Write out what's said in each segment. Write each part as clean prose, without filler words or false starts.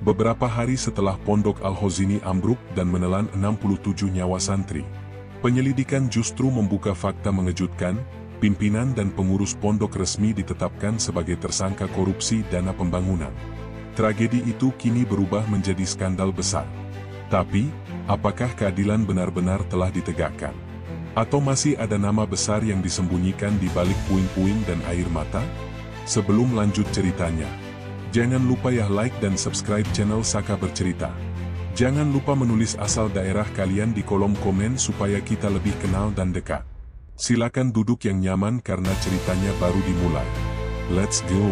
beberapa hari setelah Pondok Al-Hozini ambruk dan menelan 67 nyawa santri. Penyelidikan justru membuka fakta mengejutkan, pimpinan dan pengurus pondok resmi ditetapkan sebagai tersangka korupsi dana pembangunan. Tragedi itu kini berubah menjadi skandal besar. Tapi, apakah keadilan benar-benar telah ditegakkan? Atau masih ada nama besar yang disembunyikan di balik puing-puing dan air mata? Sebelum lanjut ceritanya, jangan lupa like dan subscribe channel Saka Bercerita. Jangan lupa menulis asal daerah kalian di kolom komen supaya kita lebih kenal dan dekat. Silakan duduk yang nyaman karena ceritanya baru dimulai. Let's go!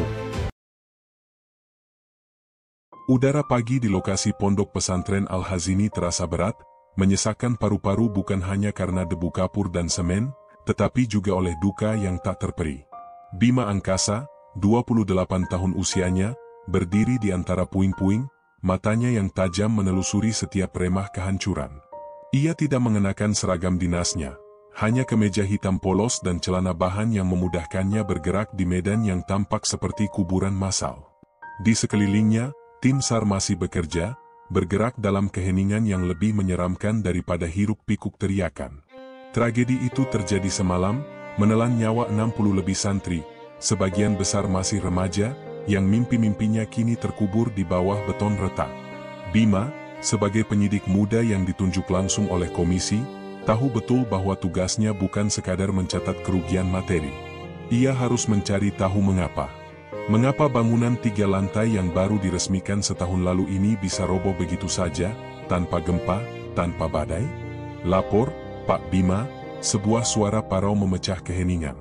Udara pagi di lokasi pondok pesantren Al-Hozini terasa berat, menyesakkan paru-paru bukan hanya karena debu kapur dan semen, tetapi juga oleh duka yang tak terperi. Bima Angkasa, 28 tahun usianya, berdiri di antara puing-puing, matanya yang tajam menelusuri setiap remah kehancuran. Ia tidak mengenakan seragam dinasnya, hanya kemeja hitam polos dan celana bahan yang memudahkannya bergerak di medan yang tampak seperti kuburan massal. Di sekelilingnya, tim SAR masih bekerja, bergerak dalam keheningan yang lebih menyeramkan daripada hiruk-pikuk teriakan. Tragedi itu terjadi semalam, menelan nyawa 60 lebih santri, sebagian besar masih remaja, yang mimpi-mimpinya kini terkubur di bawah beton retak. Bima, sebagai penyidik muda yang ditunjuk langsung oleh komisi, tahu betul bahwa tugasnya bukan sekadar mencatat kerugian materi. Ia harus mencari tahu mengapa. Mengapa bangunan 3 lantai yang baru diresmikan setahun lalu ini bisa roboh begitu saja, tanpa gempa, tanpa badai? Lapor, Pak Bima, sebuah suara parau memecah keheningan.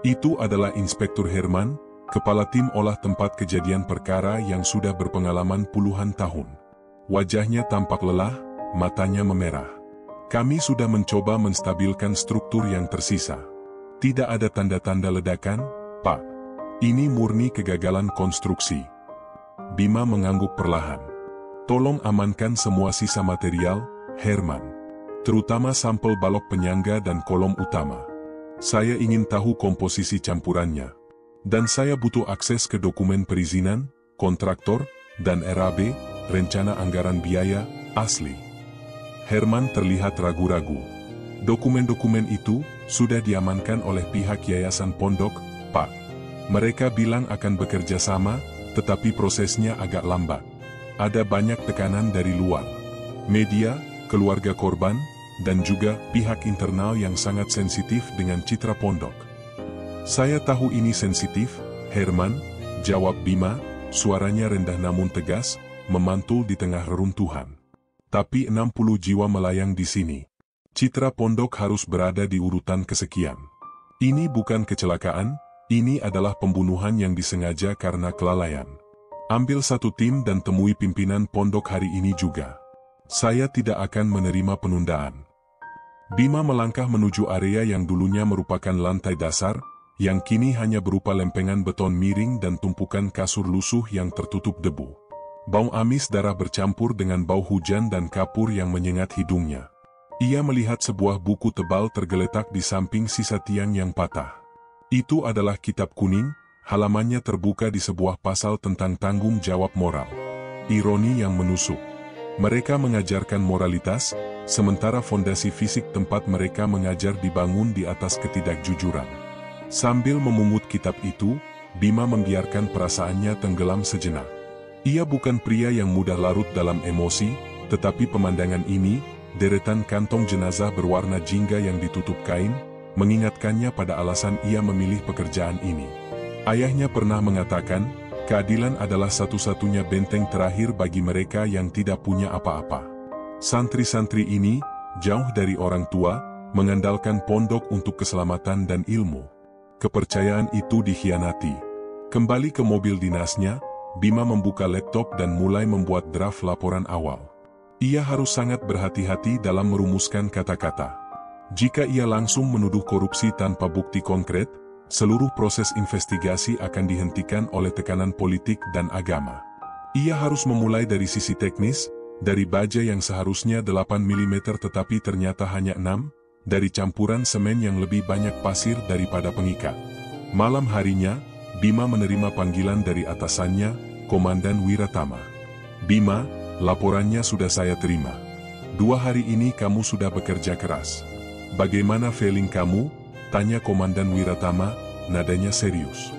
Itu adalah Inspektur Herman, kepala tim olah tempat kejadian perkara yang sudah berpengalaman puluhan tahun. Wajahnya tampak lelah, matanya memerah. Kami sudah mencoba menstabilkan struktur yang tersisa. Tidak ada tanda-tanda ledakan, Pak. Ini murni kegagalan konstruksi. Bima mengangguk perlahan. Tolong amankan semua sisa material, Herman. Terutama sampel balok penyangga dan kolom utama. Saya ingin tahu komposisi campurannya. Dan saya butuh akses ke dokumen perizinan, kontraktor, dan RAB, rencana anggaran biaya, asli. Herman terlihat ragu-ragu. Dokumen-dokumen itu sudah diamankan oleh pihak Yayasan Pondok, Pak. Mereka bilang akan bekerja sama, tetapi prosesnya agak lambat. Ada banyak tekanan dari luar. Media, keluarga korban, dan juga pihak internal yang sangat sensitif dengan citra pondok. Saya tahu ini sensitif, Herman, jawab Bima, suaranya rendah namun tegas, memantul di tengah reruntuhan. Tapi 60 jiwa melayang di sini. Citra pondok harus berada di urutan kesekian. Ini bukan kecelakaan, ini adalah pembunuhan yang disengaja karena kelalaian. Ambil satu tim dan temui pimpinan pondok hari ini juga. Saya tidak akan menerima penundaan. Bima melangkah menuju area yang dulunya merupakan lantai dasar, yang kini hanya berupa lempengan beton miring dan tumpukan kasur lusuh yang tertutup debu. Bau amis darah bercampur dengan bau hujan dan kapur yang menyengat hidungnya. Ia melihat sebuah buku tebal tergeletak di samping sisa tiang yang patah. Itu adalah kitab kuning, halamannya terbuka di sebuah pasal tentang tanggung jawab moral. Ironi yang menusuk. Mereka mengajarkan moralitas, sementara fondasi fisik tempat mereka mengajar dibangun di atas ketidakjujuran. Sambil memungut kitab itu, Bima membiarkan perasaannya tenggelam sejenak. Ia bukan pria yang mudah larut dalam emosi, tetapi pemandangan ini, deretan kantong jenazah berwarna jingga yang ditutup kain, mengingatkannya pada alasan ia memilih pekerjaan ini. Ayahnya pernah mengatakan, keadilan adalah satu-satunya benteng terakhir bagi mereka yang tidak punya apa-apa. Santri-santri ini, jauh dari orang tua, mengandalkan pondok untuk keselamatan dan ilmu. Kepercayaan itu dikhianati. Kembali ke mobil dinasnya, Bima membuka laptop dan mulai membuat draft laporan awal. Ia harus sangat berhati-hati dalam merumuskan kata-kata. Jika ia langsung menuduh korupsi tanpa bukti konkret, seluruh proses investigasi akan dihentikan oleh tekanan politik dan agama. Ia harus memulai dari sisi teknis, dari baja yang seharusnya 8 mm tetapi ternyata hanya 6, dari campuran semen yang lebih banyak pasir daripada pengikat. Malam harinya, Bima menerima panggilan dari atasannya, Komandan Wiratama. Bima, laporannya sudah saya terima. 2 hari ini kamu sudah bekerja keras. Bagaimana feeling kamu? Tanya Komandan Wiratama, nadanya serius.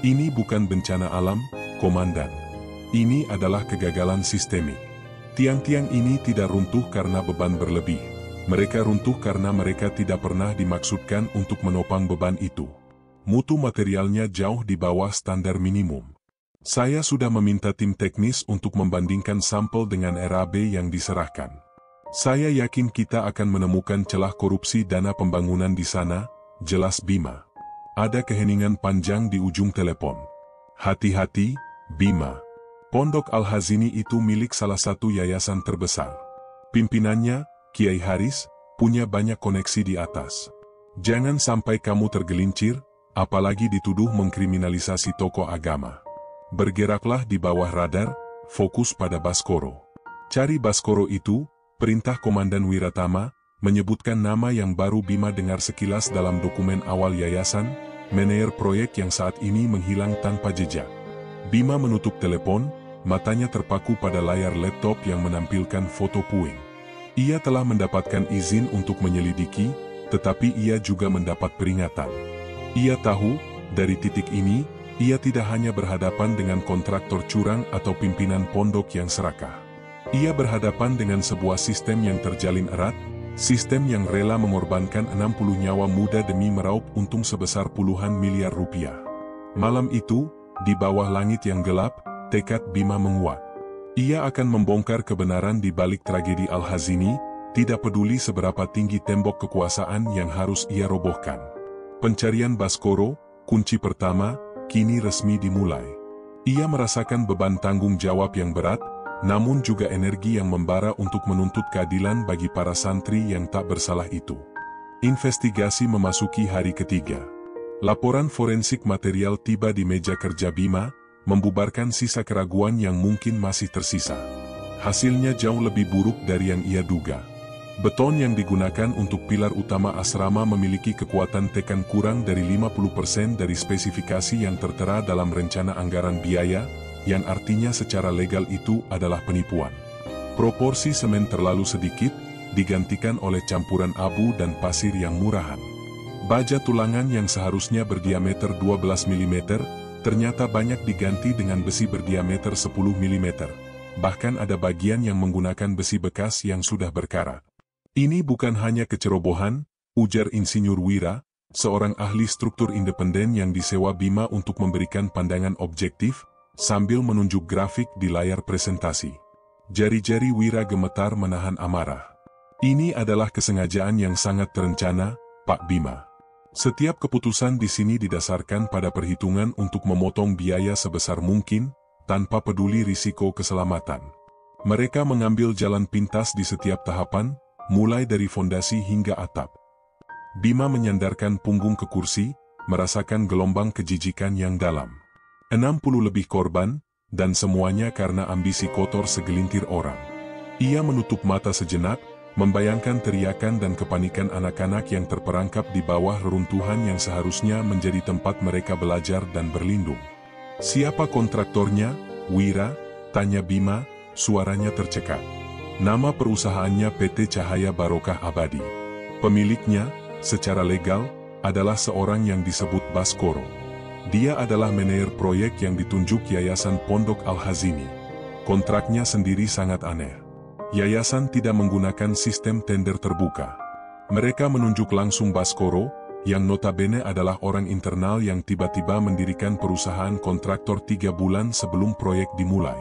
Ini bukan bencana alam, Komandan. Ini adalah kegagalan sistemik. Tiang-tiang ini tidak runtuh karena beban berlebih. Mereka runtuh karena mereka tidak pernah dimaksudkan untuk menopang beban itu. Mutu materialnya jauh di bawah standar minimum. Saya sudah meminta tim teknis untuk membandingkan sampel dengan RAB yang diserahkan. Saya yakin kita akan menemukan celah korupsi dana pembangunan di sana, jelas Bima. Ada keheningan panjang di ujung telepon. Hati-hati, Bima. Pondok Al-Hazini itu milik salah satu yayasan terbesar. Pimpinannya, Kiai Haris, punya banyak koneksi di atas. Jangan sampai kamu tergelincir, apalagi dituduh mengkriminalisasi tokoh agama. Bergeraklah di bawah radar, fokus pada Baskoro. Cari Baskoro itu. Perintah Komandan Wiratama, menyebutkan nama yang baru Bima dengar sekilas dalam dokumen awal yayasan, manajer proyek yang saat ini menghilang tanpa jejak. Bima menutup telepon, matanya terpaku pada layar laptop yang menampilkan foto puing. Ia telah mendapatkan izin untuk menyelidiki, tetapi ia juga mendapat peringatan. Ia tahu, dari titik ini, ia tidak hanya berhadapan dengan kontraktor curang atau pimpinan pondok yang serakah. Ia berhadapan dengan sebuah sistem yang terjalin erat, sistem yang rela mengorbankan 60 nyawa muda demi meraup untung sebesar puluhan miliar rupiah. Malam itu, di bawah langit yang gelap, tekad Bima menguat. Ia akan membongkar kebenaran di balik tragedi Al-Hazini, tidak peduli seberapa tinggi tembok kekuasaan yang harus ia robohkan. Pencarian Baskoro, kunci pertama, kini resmi dimulai. Ia merasakan beban tanggung jawab yang berat, namun juga energi yang membara untuk menuntut keadilan bagi para santri yang tak bersalah itu. Investigasi memasuki hari ketiga. Laporan forensik material tiba di meja kerja Bima, membubarkan sisa keraguan yang mungkin masih tersisa. Hasilnya jauh lebih buruk dari yang ia duga. Beton yang digunakan untuk pilar utama asrama memiliki kekuatan tekan kurang dari 50% dari spesifikasi yang tertera dalam rencana anggaran biaya, yang artinya secara legal itu adalah penipuan. Proporsi semen terlalu sedikit, digantikan oleh campuran abu dan pasir yang murahan. Baja tulangan yang seharusnya berdiameter 12 mm, ternyata banyak diganti dengan besi berdiameter 10 mm. Bahkan ada bagian yang menggunakan besi bekas yang sudah berkarat. Ini bukan hanya kecerobohan, ujar Insinyur Wira, seorang ahli struktur independen yang disewa Bima untuk memberikan pandangan objektif, sambil menunjuk grafik di layar presentasi. Jari-jari Wira gemetar menahan amarah. Ini adalah kesengajaan yang sangat terencana, Pak Bima. Setiap keputusan di sini didasarkan pada perhitungan untuk memotong biaya sebesar mungkin, tanpa peduli risiko keselamatan. Mereka mengambil jalan pintas di setiap tahapan, mulai dari fondasi hingga atap. Bima menyandarkan punggung ke kursi, merasakan gelombang kejijikan yang dalam. 60 lebih korban, dan semuanya karena ambisi kotor segelintir orang. Ia menutup mata sejenak, membayangkan teriakan dan kepanikan anak-anak yang terperangkap di bawah reruntuhan yang seharusnya menjadi tempat mereka belajar dan berlindung. Siapa kontraktornya, Wira? Tanya Bima, suaranya tercekat. Nama perusahaannya PT Cahaya Barokah Abadi. Pemiliknya, secara legal, adalah seorang yang disebut Baskoro. Dia adalah manajer proyek yang ditunjuk Yayasan Pondok Al-Hazini. Kontraknya sendiri sangat aneh. Yayasan tidak menggunakan sistem tender terbuka. Mereka menunjuk langsung Baskoro, yang notabene adalah orang internal yang tiba-tiba mendirikan perusahaan kontraktor 3 bulan sebelum proyek dimulai.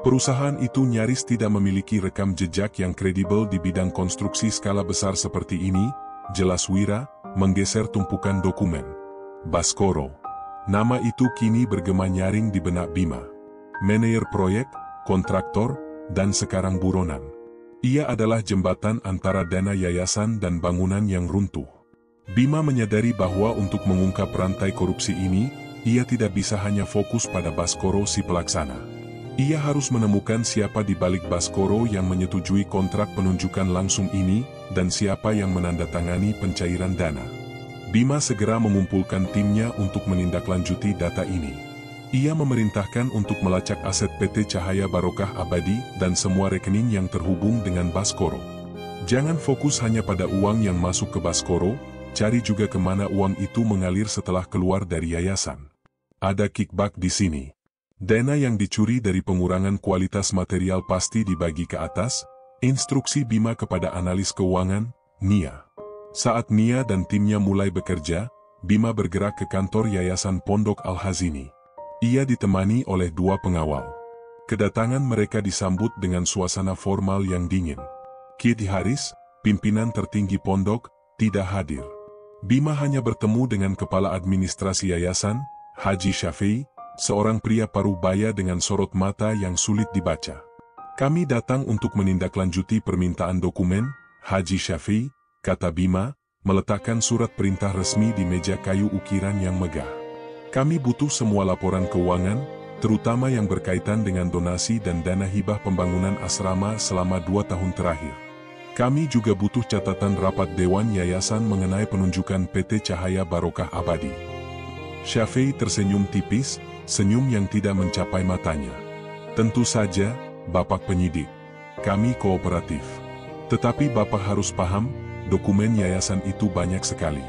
Perusahaan itu nyaris tidak memiliki rekam jejak yang kredibel di bidang konstruksi skala besar seperti ini, jelas Wira, menggeser tumpukan dokumen. Baskoro. Nama itu kini bergema nyaring di benak Bima. Manajer proyek, kontraktor, dan sekarang buronan. Ia adalah jembatan antara dana yayasan dan bangunan yang runtuh. Bima menyadari bahwa untuk mengungkap rantai korupsi ini, ia tidak bisa hanya fokus pada Baskoro si pelaksana. Ia harus menemukan siapa di balik Baskoro yang menyetujui kontrak penunjukan langsung ini, dan siapa yang menandatangani pencairan dana. Bima segera mengumpulkan timnya untuk menindaklanjuti data ini. Ia memerintahkan untuk melacak aset PT Cahaya Barokah Abadi dan semua rekening yang terhubung dengan Baskoro. Jangan fokus hanya pada uang yang masuk ke Baskoro, cari juga kemana uang itu mengalir setelah keluar dari yayasan. Ada kickback di sini. Dana yang dicuri dari pengurangan kualitas material pasti dibagi ke atas. Instruksi Bima kepada analis keuangan, Nia. Saat Nia dan timnya mulai bekerja, Bima bergerak ke kantor Yayasan Pondok Al-Hazini. Ia ditemani oleh 2 pengawal. Kedatangan mereka disambut dengan suasana formal yang dingin. Kid Haris, pimpinan tertinggi pondok, tidak hadir. Bima hanya bertemu dengan kepala administrasi yayasan, Haji Syafi'i, seorang pria parubaya dengan sorot mata yang sulit dibaca. Kami datang untuk menindaklanjuti permintaan dokumen, Haji Syafi'i, kata Bima, meletakkan surat perintah resmi di meja kayu ukiran yang megah. Kami butuh semua laporan keuangan, terutama yang berkaitan dengan donasi dan dana hibah pembangunan asrama selama 2 tahun terakhir. Kami juga butuh catatan rapat Dewan Yayasan mengenai penunjukan PT Cahaya Barokah Abadi. Syafi'i tersenyum tipis, senyum yang tidak mencapai matanya. Tentu saja, Bapak Penyidik. Kami kooperatif. Tetapi Bapak harus paham, dokumen yayasan itu banyak sekali.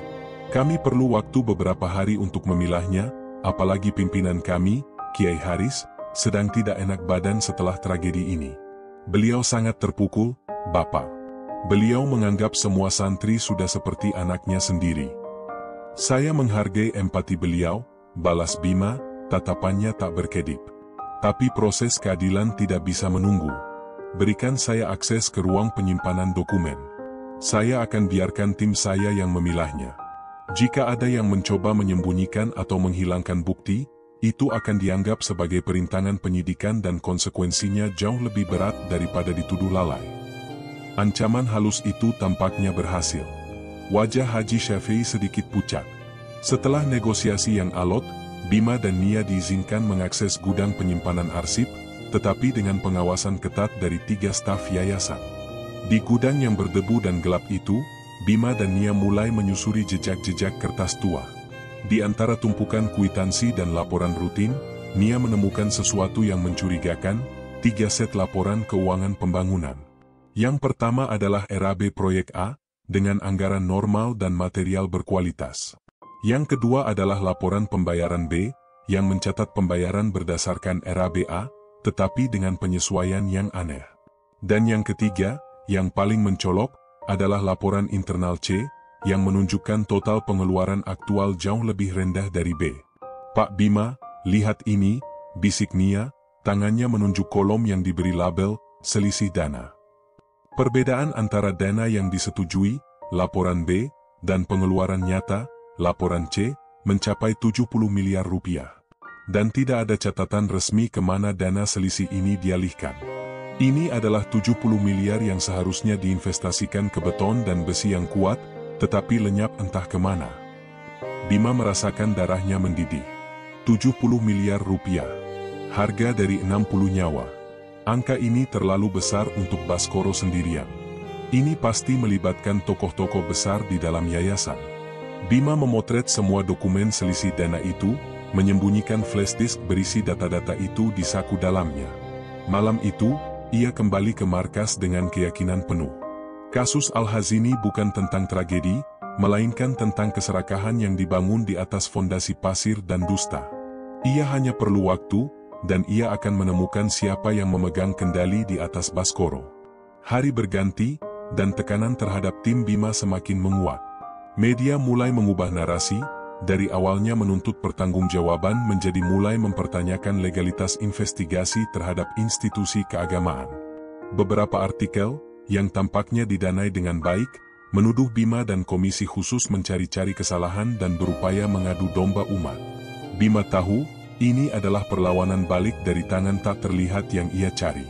Kami perlu waktu beberapa hari untuk memilahnya, apalagi pimpinan kami, Kiai Haris, sedang tidak enak badan setelah tragedi ini. Beliau sangat terpukul, Bapak. Beliau menganggap semua santri sudah seperti anaknya sendiri. Saya menghargai empati beliau, balas Bima, tatapannya tak berkedip. Tapi proses keadilan tidak bisa menunggu. Berikan saya akses ke ruang penyimpanan dokumen. Saya akan biarkan tim saya yang memilahnya. Jika ada yang mencoba menyembunyikan atau menghilangkan bukti, itu akan dianggap sebagai perintangan penyidikan dan konsekuensinya jauh lebih berat daripada dituduh lalai. Ancaman halus itu tampaknya berhasil. Wajah Haji Syafi'i sedikit pucat. Setelah negosiasi yang alot, Bima dan Nia diizinkan mengakses gudang penyimpanan arsip, tetapi dengan pengawasan ketat dari 3 staf yayasan. Di gudang yang berdebu dan gelap itu, Bima dan Nia mulai menyusuri jejak-jejak kertas tua. Di antara tumpukan kwitansi dan laporan rutin, Nia menemukan sesuatu yang mencurigakan, 3 set laporan keuangan pembangunan. Yang pertama adalah RAB Proyek A, dengan anggaran normal dan material berkualitas. Yang kedua adalah laporan pembayaran B, yang mencatat pembayaran berdasarkan RAB A, tetapi dengan penyesuaian yang aneh. Dan yang ketiga, yang paling mencolok, adalah laporan internal C, yang menunjukkan total pengeluaran aktual jauh lebih rendah dari B. Pak Bima, lihat ini, bisik Nia, tangannya menunjuk kolom yang diberi label, selisih dana. Perbedaan antara dana yang disetujui, laporan B, dan pengeluaran nyata, laporan C, mencapai 70 miliar rupiah. Dan tidak ada catatan resmi kemana dana selisih ini dialihkan. Ini adalah 70 miliar yang seharusnya diinvestasikan ke beton dan besi yang kuat, tetapi lenyap entah kemana. Bima merasakan darahnya mendidih. 70 miliar rupiah. Harga dari 60 nyawa. Angka ini terlalu besar untuk Baskoro sendirian. Ini pasti melibatkan tokoh-tokoh besar di dalam yayasan. Bima memotret semua dokumen selisih dana itu, menyembunyikan flash disk berisi data-data itu di saku dalamnya. Malam itu, ia kembali ke markas dengan keyakinan penuh. Kasus Al-Hazini bukan tentang tragedi, melainkan tentang keserakahan yang dibangun di atas fondasi pasir dan dusta. Ia hanya perlu waktu, dan ia akan menemukan siapa yang memegang kendali di atas Baskoro. Hari berganti, dan tekanan terhadap tim Bima semakin menguat. Media mulai mengubah narasi, dari awalnya menuntut pertanggungjawaban menjadi mulai mempertanyakan legalitas investigasi terhadap institusi keagamaan. Beberapa artikel, yang tampaknya didanai dengan baik, menuduh Bima dan Komisi Khusus mencari-cari kesalahan dan berupaya mengadu domba umat. Bima tahu, ini adalah perlawanan balik dari tangan tak terlihat yang ia cari.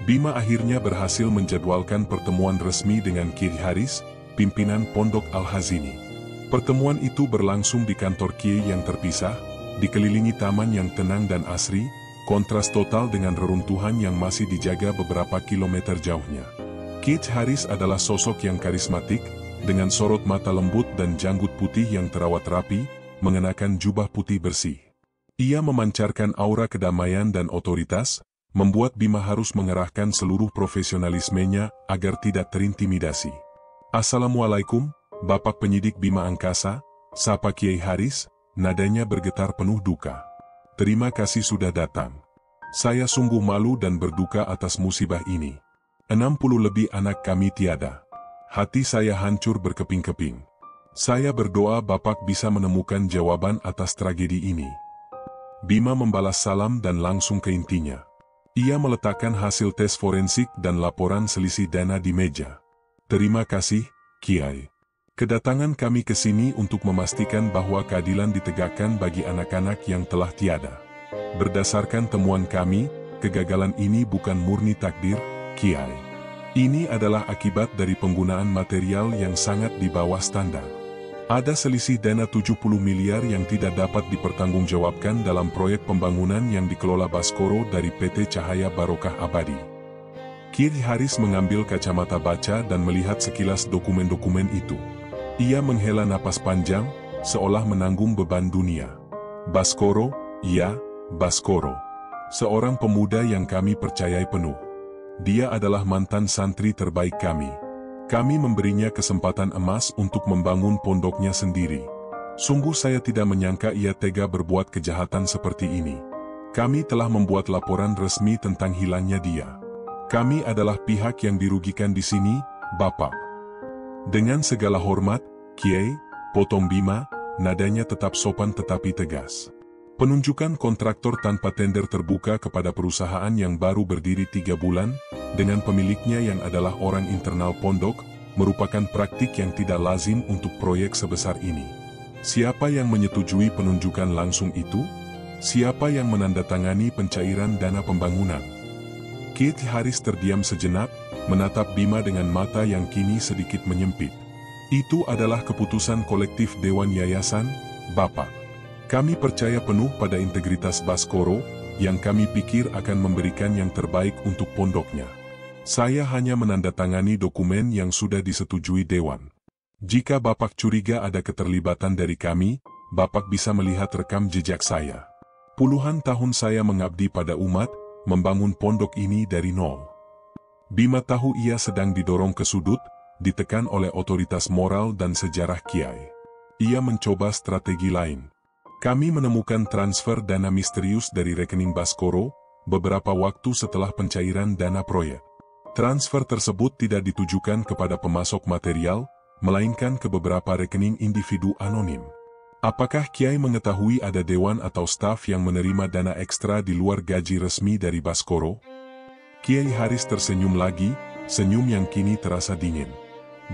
Bima akhirnya berhasil menjadwalkan pertemuan resmi dengan Kiai Haris, pimpinan Pondok Al-Hazini. Pertemuan itu berlangsung di kantor Kiai yang terpisah, dikelilingi taman yang tenang dan asri, kontras total dengan reruntuhan yang masih dijaga beberapa kilometer jauhnya. Kiai Haris adalah sosok yang karismatik, dengan sorot mata lembut dan janggut putih yang terawat rapi, mengenakan jubah putih bersih. Ia memancarkan aura kedamaian dan otoritas, membuat Bima harus mengerahkan seluruh profesionalismenya agar tidak terintimidasi. "Assalamualaikum, Bapak Penyidik Bima Angkasa," sapa Kiai Haris, nadanya bergetar penuh duka. "Terima kasih sudah datang. Saya sungguh malu dan berduka atas musibah ini. 60 lebih anak kami tiada. Hati saya hancur berkeping-keping. Saya berdoa Bapak bisa menemukan jawaban atas tragedi ini." Bima membalas salam dan langsung ke intinya. Ia meletakkan hasil tes forensik dan laporan selisih dana di meja. "Terima kasih, Kiai. Kedatangan kami ke sini untuk memastikan bahwa keadilan ditegakkan bagi anak-anak yang telah tiada. Berdasarkan temuan kami, kegagalan ini bukan murni takdir, Kiai. Ini adalah akibat dari penggunaan material yang sangat di bawah standar. Ada selisih dana 70 miliar yang tidak dapat dipertanggungjawabkan dalam proyek pembangunan yang dikelola Baskoro dari PT Cahaya Barokah Abadi." Kiai Haris mengambil kacamata baca dan melihat sekilas dokumen-dokumen itu. Ia menghela napas panjang, seolah menanggung beban dunia. "Baskoro, ya, Baskoro. Seorang pemuda yang kami percayai penuh. Dia adalah mantan santri terbaik kami. Kami memberinya kesempatan emas untuk membangun pondoknya sendiri. Sungguh saya tidak menyangka ia tega berbuat kejahatan seperti ini. Kami telah membuat laporan resmi tentang hilangnya dia. Kami adalah pihak yang dirugikan di sini, Bapak." Dengan segala hormat, Kiai, potong Bima, nadanya tetap sopan tetapi tegas. Penunjukan kontraktor tanpa tender terbuka kepada perusahaan yang baru berdiri 3 bulan, dengan pemiliknya yang adalah orang internal pondok, merupakan praktik yang tidak lazim untuk proyek sebesar ini. Siapa yang menyetujui penunjukan langsung itu? Siapa yang menandatangani pencairan dana pembangunan? Kiai Haris terdiam sejenak, menatap Bima dengan mata yang kini sedikit menyempit. "Itu adalah keputusan kolektif Dewan Yayasan, Bapak. Kami percaya penuh pada integritas Baskoro, yang kami pikir akan memberikan yang terbaik untuk pondoknya. Saya hanya menandatangani dokumen yang sudah disetujui Dewan. Jika Bapak curiga ada keterlibatan dari kami, Bapak bisa melihat rekam jejak saya. Puluhan tahun saya mengabdi pada umat, membangun pondok ini dari nol." Bima tahu ia sedang didorong ke sudut, ditekan oleh otoritas moral dan sejarah Kiai. Ia mencoba strategi lain. "Kami menemukan transfer dana misterius dari rekening Baskoro, beberapa waktu setelah pencairan dana proyek. Transfer tersebut tidak ditujukan kepada pemasok material, melainkan ke beberapa rekening individu anonim. Apakah Kiai mengetahui ada dewan atau staf yang menerima dana ekstra di luar gaji resmi dari Baskoro?" Kiai Haris tersenyum lagi, senyum yang kini terasa dingin.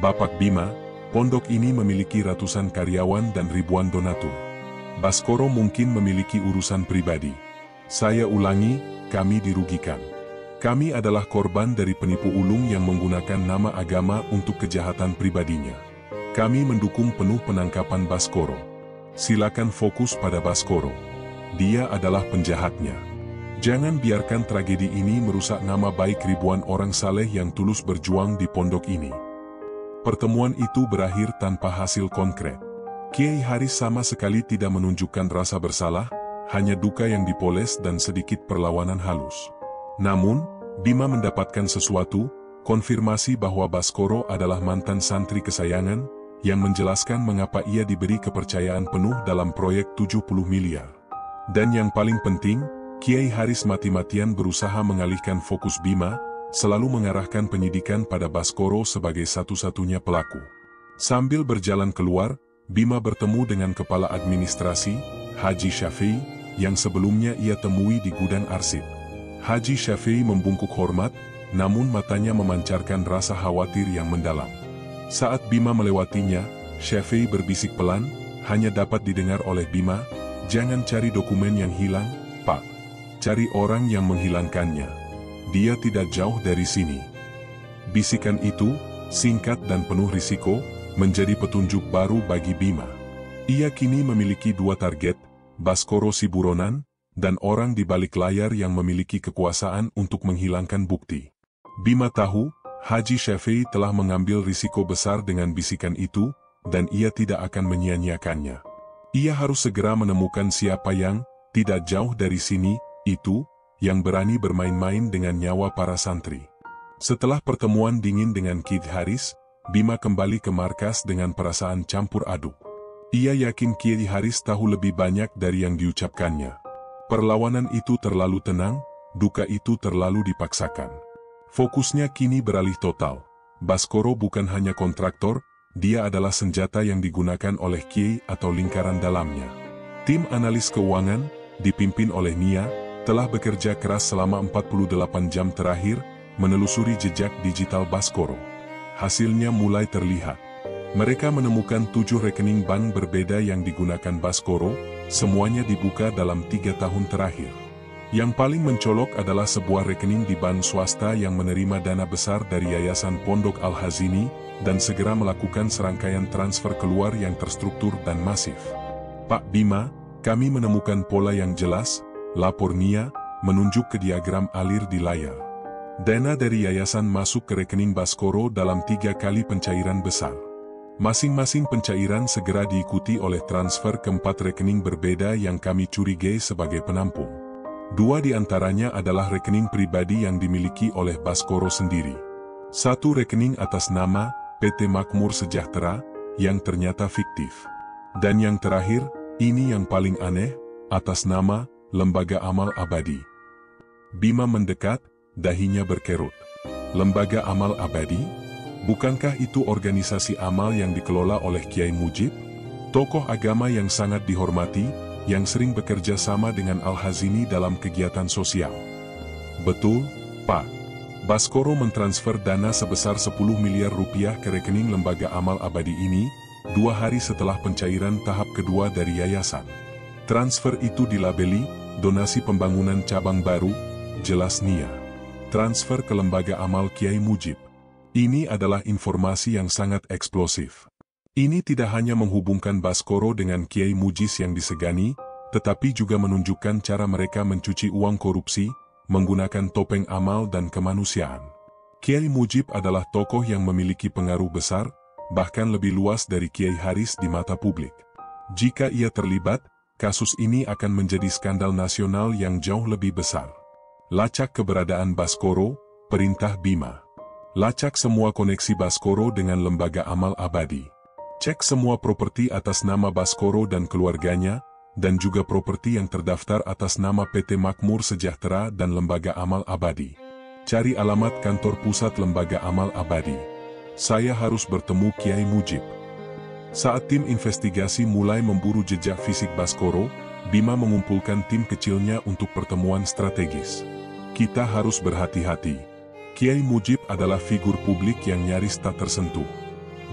"Bapak Bima, pondok ini memiliki ratusan karyawan dan ribuan donatur. Baskoro mungkin memiliki urusan pribadi. Saya ulangi, kami dirugikan. Kami adalah korban dari penipu ulung yang menggunakan nama agama untuk kejahatan pribadinya. Kami mendukung penuh penangkapan Baskoro. Silakan fokus pada Baskoro. Dia adalah penjahatnya. Jangan biarkan tragedi ini merusak nama baik ribuan orang saleh yang tulus berjuang di pondok ini." Pertemuan itu berakhir tanpa hasil konkret. Kiai Haris sama sekali tidak menunjukkan rasa bersalah, hanya duka yang dipoles dan sedikit perlawanan halus. Namun, Bima mendapatkan sesuatu, konfirmasi bahwa Baskoro adalah mantan santri kesayangan, yang menjelaskan mengapa ia diberi kepercayaan penuh dalam proyek 70 miliar. Dan yang paling penting, Kiai Haris mati-matian berusaha mengalihkan fokus Bima, selalu mengarahkan penyidikan pada Baskoro sebagai satu-satunya pelaku. Sambil berjalan keluar, Bima bertemu dengan Kepala Administrasi, Haji Syafi'i, yang sebelumnya ia temui di gudang arsip. Haji Syafi'i membungkuk hormat, namun matanya memancarkan rasa khawatir yang mendalam. Saat Bima melewatinya, Syafi'i berbisik pelan, hanya dapat didengar oleh Bima, "Jangan cari dokumen yang hilang, Pak. Cari orang yang menghilangkannya. Dia tidak jauh dari sini." Bisikan itu, singkat dan penuh risiko, menjadi petunjuk baru bagi Bima. Ia kini memiliki 2 target, Baskoro si buronan, dan orang di balik layar yang memiliki kekuasaan untuk menghilangkan bukti. Bima tahu, Haji Syafi'i telah mengambil risiko besar dengan bisikan itu, dan ia tidak akan menyia-nyiakannya. Ia harus segera menemukan siapa yang, tidak jauh dari sini, itu, yang berani bermain-main dengan nyawa para santri. Setelah pertemuan dingin dengan Kiai Haris, Bima kembali ke markas dengan perasaan campur aduk. Ia yakin Kiai Haris tahu lebih banyak dari yang diucapkannya. Perlawanan itu terlalu tenang, duka itu terlalu dipaksakan. Fokusnya kini beralih total. Baskoro bukan hanya kontraktor, dia adalah senjata yang digunakan oleh Kiai atau lingkaran dalamnya. Tim analis keuangan, dipimpin oleh Nia, telah bekerja keras selama 48 jam terakhir, menelusuri jejak digital Baskoro. Hasilnya mulai terlihat. Mereka menemukan 7 rekening bank berbeda yang digunakan Baskoro, semuanya dibuka dalam 3 tahun terakhir. Yang paling mencolok adalah sebuah rekening di bank swasta yang menerima dana besar dari Yayasan Pondok Al-Hazini, dan segera melakukan serangkaian transfer keluar yang terstruktur dan masif. Pak Bima, kami menemukan pola yang jelas, lapor Nia, menunjuk ke diagram alir di layar. Dana dari yayasan masuk ke rekening Baskoro dalam 3 kali pencairan besar. Masing-masing pencairan segera diikuti oleh transfer ke 4 rekening berbeda yang kami curigai sebagai penampung. 2 di antaranya adalah rekening pribadi yang dimiliki oleh Baskoro sendiri. 1 rekening atas nama PT Makmur Sejahtera, yang ternyata fiktif. Dan yang terakhir, ini yang paling aneh, atas nama Lembaga Amal Abadi. Bima mendekat, dahinya berkerut. Lembaga Amal Abadi? Bukankah itu organisasi amal yang dikelola oleh Kiai Mujib? Tokoh agama yang sangat dihormati, yang sering bekerja sama dengan Al-Hazini dalam kegiatan sosial. Betul, Pak. Baskoro mentransfer dana sebesar 10 miliar rupiah ke rekening Lembaga Amal Abadi ini, 2 hari setelah pencairan tahap kedua dari yayasan. Transfer itu dilabeli, donasi pembangunan cabang baru, jelas Nia. Transfer ke Lembaga Amal Kiai Mujib. Ini adalah informasi yang sangat eksplosif. Ini tidak hanya menghubungkan Baskoro dengan Kiai Mujis yang disegani, tetapi juga menunjukkan cara mereka mencuci uang korupsi, menggunakan topeng amal dan kemanusiaan. Kiai Mujib adalah tokoh yang memiliki pengaruh besar, bahkan lebih luas dari Kiai Haris di mata publik. Jika ia terlibat, kasus ini akan menjadi skandal nasional yang jauh lebih besar. Lacak keberadaan Baskoro, perintah Bima. Lacak semua koneksi Baskoro dengan Lembaga Amal Abadi. Cek semua properti atas nama Baskoro dan keluarganya, dan juga properti yang terdaftar atas nama PT Makmur Sejahtera dan Lembaga Amal Abadi. Cari alamat kantor pusat Lembaga Amal Abadi. Saya harus bertemu Kiai Mujib. Saat tim investigasi mulai memburu jejak fisik Baskoro, Bima mengumpulkan tim kecilnya untuk pertemuan strategis. Kita harus berhati-hati. Kiai Mujib adalah figur publik yang nyaris tak tersentuh.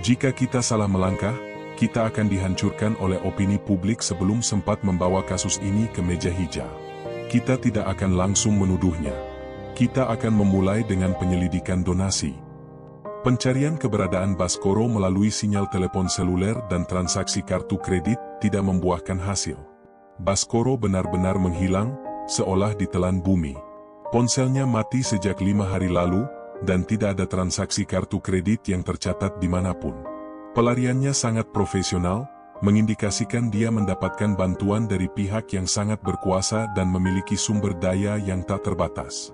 Jika kita salah melangkah, kita akan dihancurkan oleh opini publik sebelum sempat membawa kasus ini ke meja hijau. Kita tidak akan langsung menuduhnya. Kita akan memulai dengan penyelidikan donasi. Pencarian keberadaan Baskoro melalui sinyal telepon seluler dan transaksi kartu kredit tidak membuahkan hasil. Baskoro benar-benar menghilang, seolah ditelan bumi. Ponselnya mati sejak 5 hari lalu, dan tidak ada transaksi kartu kredit yang tercatat dimanapun. Pelariannya sangat profesional, mengindikasikan dia mendapatkan bantuan dari pihak yang sangat berkuasa dan memiliki sumber daya yang tak terbatas.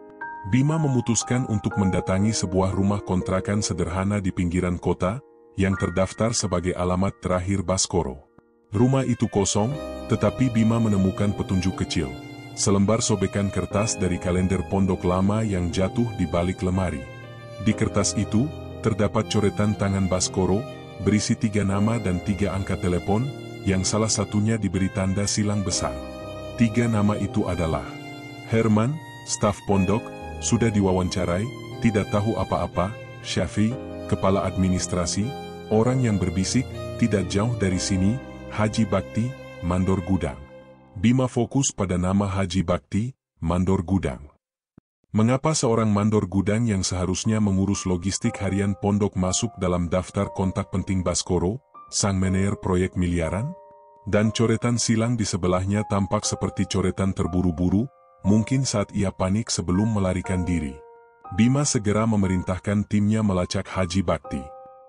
Bima memutuskan untuk mendatangi sebuah rumah kontrakan sederhana di pinggiran kota, yang terdaftar sebagai alamat terakhir Baskoro. Rumah itu kosong, tetapi Bima menemukan petunjuk kecil. Selembar sobekan kertas dari kalender pondok lama yang jatuh di balik lemari. Di kertas itu, terdapat coretan tangan Baskoro, berisi 3 nama dan 3 angka telepon, yang salah satunya diberi tanda silang besar. 3 nama itu adalah Herman, staf pondok, sudah diwawancarai, tidak tahu apa-apa, Syafi, kepala administrasi, orang yang berbisik, tidak jauh dari sini, Haji Bakti, mandor gudang. Bima fokus pada nama Haji Bakti, mandor gudang. Mengapa seorang mandor gudang yang seharusnya mengurus logistik harian pondok masuk dalam daftar kontak penting Baskoro, sang manajer proyek miliaran? Dan coretan silang di sebelahnya tampak seperti coretan terburu-buru, mungkin saat ia panik sebelum melarikan diri. Bima segera memerintahkan timnya melacak Haji Bakti.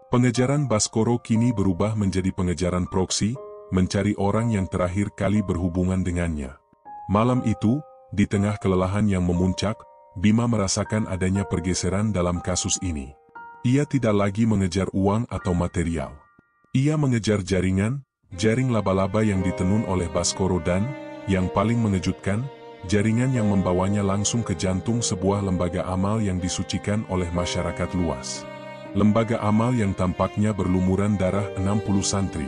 Pengejaran Baskoro kini berubah menjadi pengejaran proksi, mencari orang yang terakhir kali berhubungan dengannya. Malam itu, di tengah kelelahan yang memuncak, Bima merasakan adanya pergeseran dalam kasus ini. Ia tidak lagi mengejar uang atau material. Ia mengejar jaring laba-laba yang ditenun oleh Baskoro dan, yang paling mengejutkan, jaringan yang membawanya langsung ke jantung sebuah lembaga amal yang disucikan oleh masyarakat luas. Lembaga amal yang tampaknya berlumuran darah 60 santri.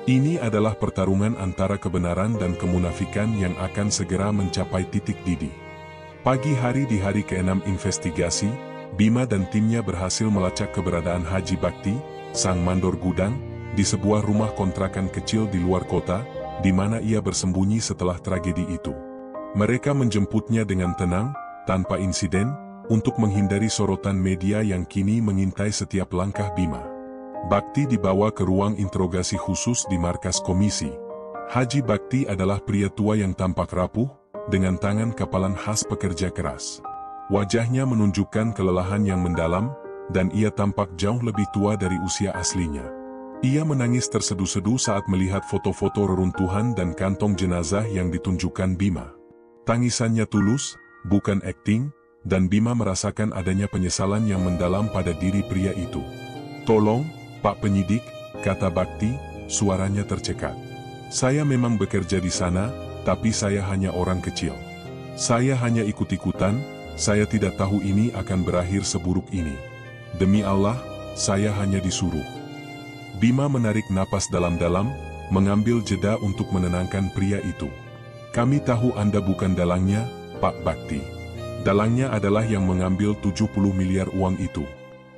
Ini adalah pertarungan antara kebenaran dan kemunafikan yang akan segera mencapai titik didih. Pagi hari di hari ke-6 investigasi, Bima dan timnya berhasil melacak keberadaan Haji Bakti, sang mandor gudang, di sebuah rumah kontrakan kecil di luar kota, di mana ia bersembunyi setelah tragedi itu. Mereka menjemputnya dengan tenang, tanpa insiden, untuk menghindari sorotan media yang kini mengintai setiap langkah Bima. Bakti dibawa ke ruang interogasi khusus di markas komisi. Haji Bakti adalah pria tua yang tampak rapuh, dengan tangan kapalan khas pekerja keras. Wajahnya menunjukkan kelelahan yang mendalam, dan ia tampak jauh lebih tua dari usia aslinya. Ia menangis terseduh-seduh saat melihat foto-foto reruntuhan dan kantong jenazah yang ditunjukkan Bima. Tangisannya tulus, bukan akting, dan Bima merasakan adanya penyesalan yang mendalam pada diri pria itu. "Tolong, Pak Penyidik," kata Bakti, suaranya tercekat. "Saya memang bekerja di sana, tapi saya hanya orang kecil. Saya hanya ikut-ikutan, saya tidak tahu ini akan berakhir seburuk ini. Demi Allah, saya hanya disuruh." Bima menarik napas dalam-dalam, mengambil jeda untuk menenangkan pria itu. "Kami tahu Anda bukan dalangnya, Pak Bakti. Dalangnya adalah yang mengambil 70 miliar uang itu.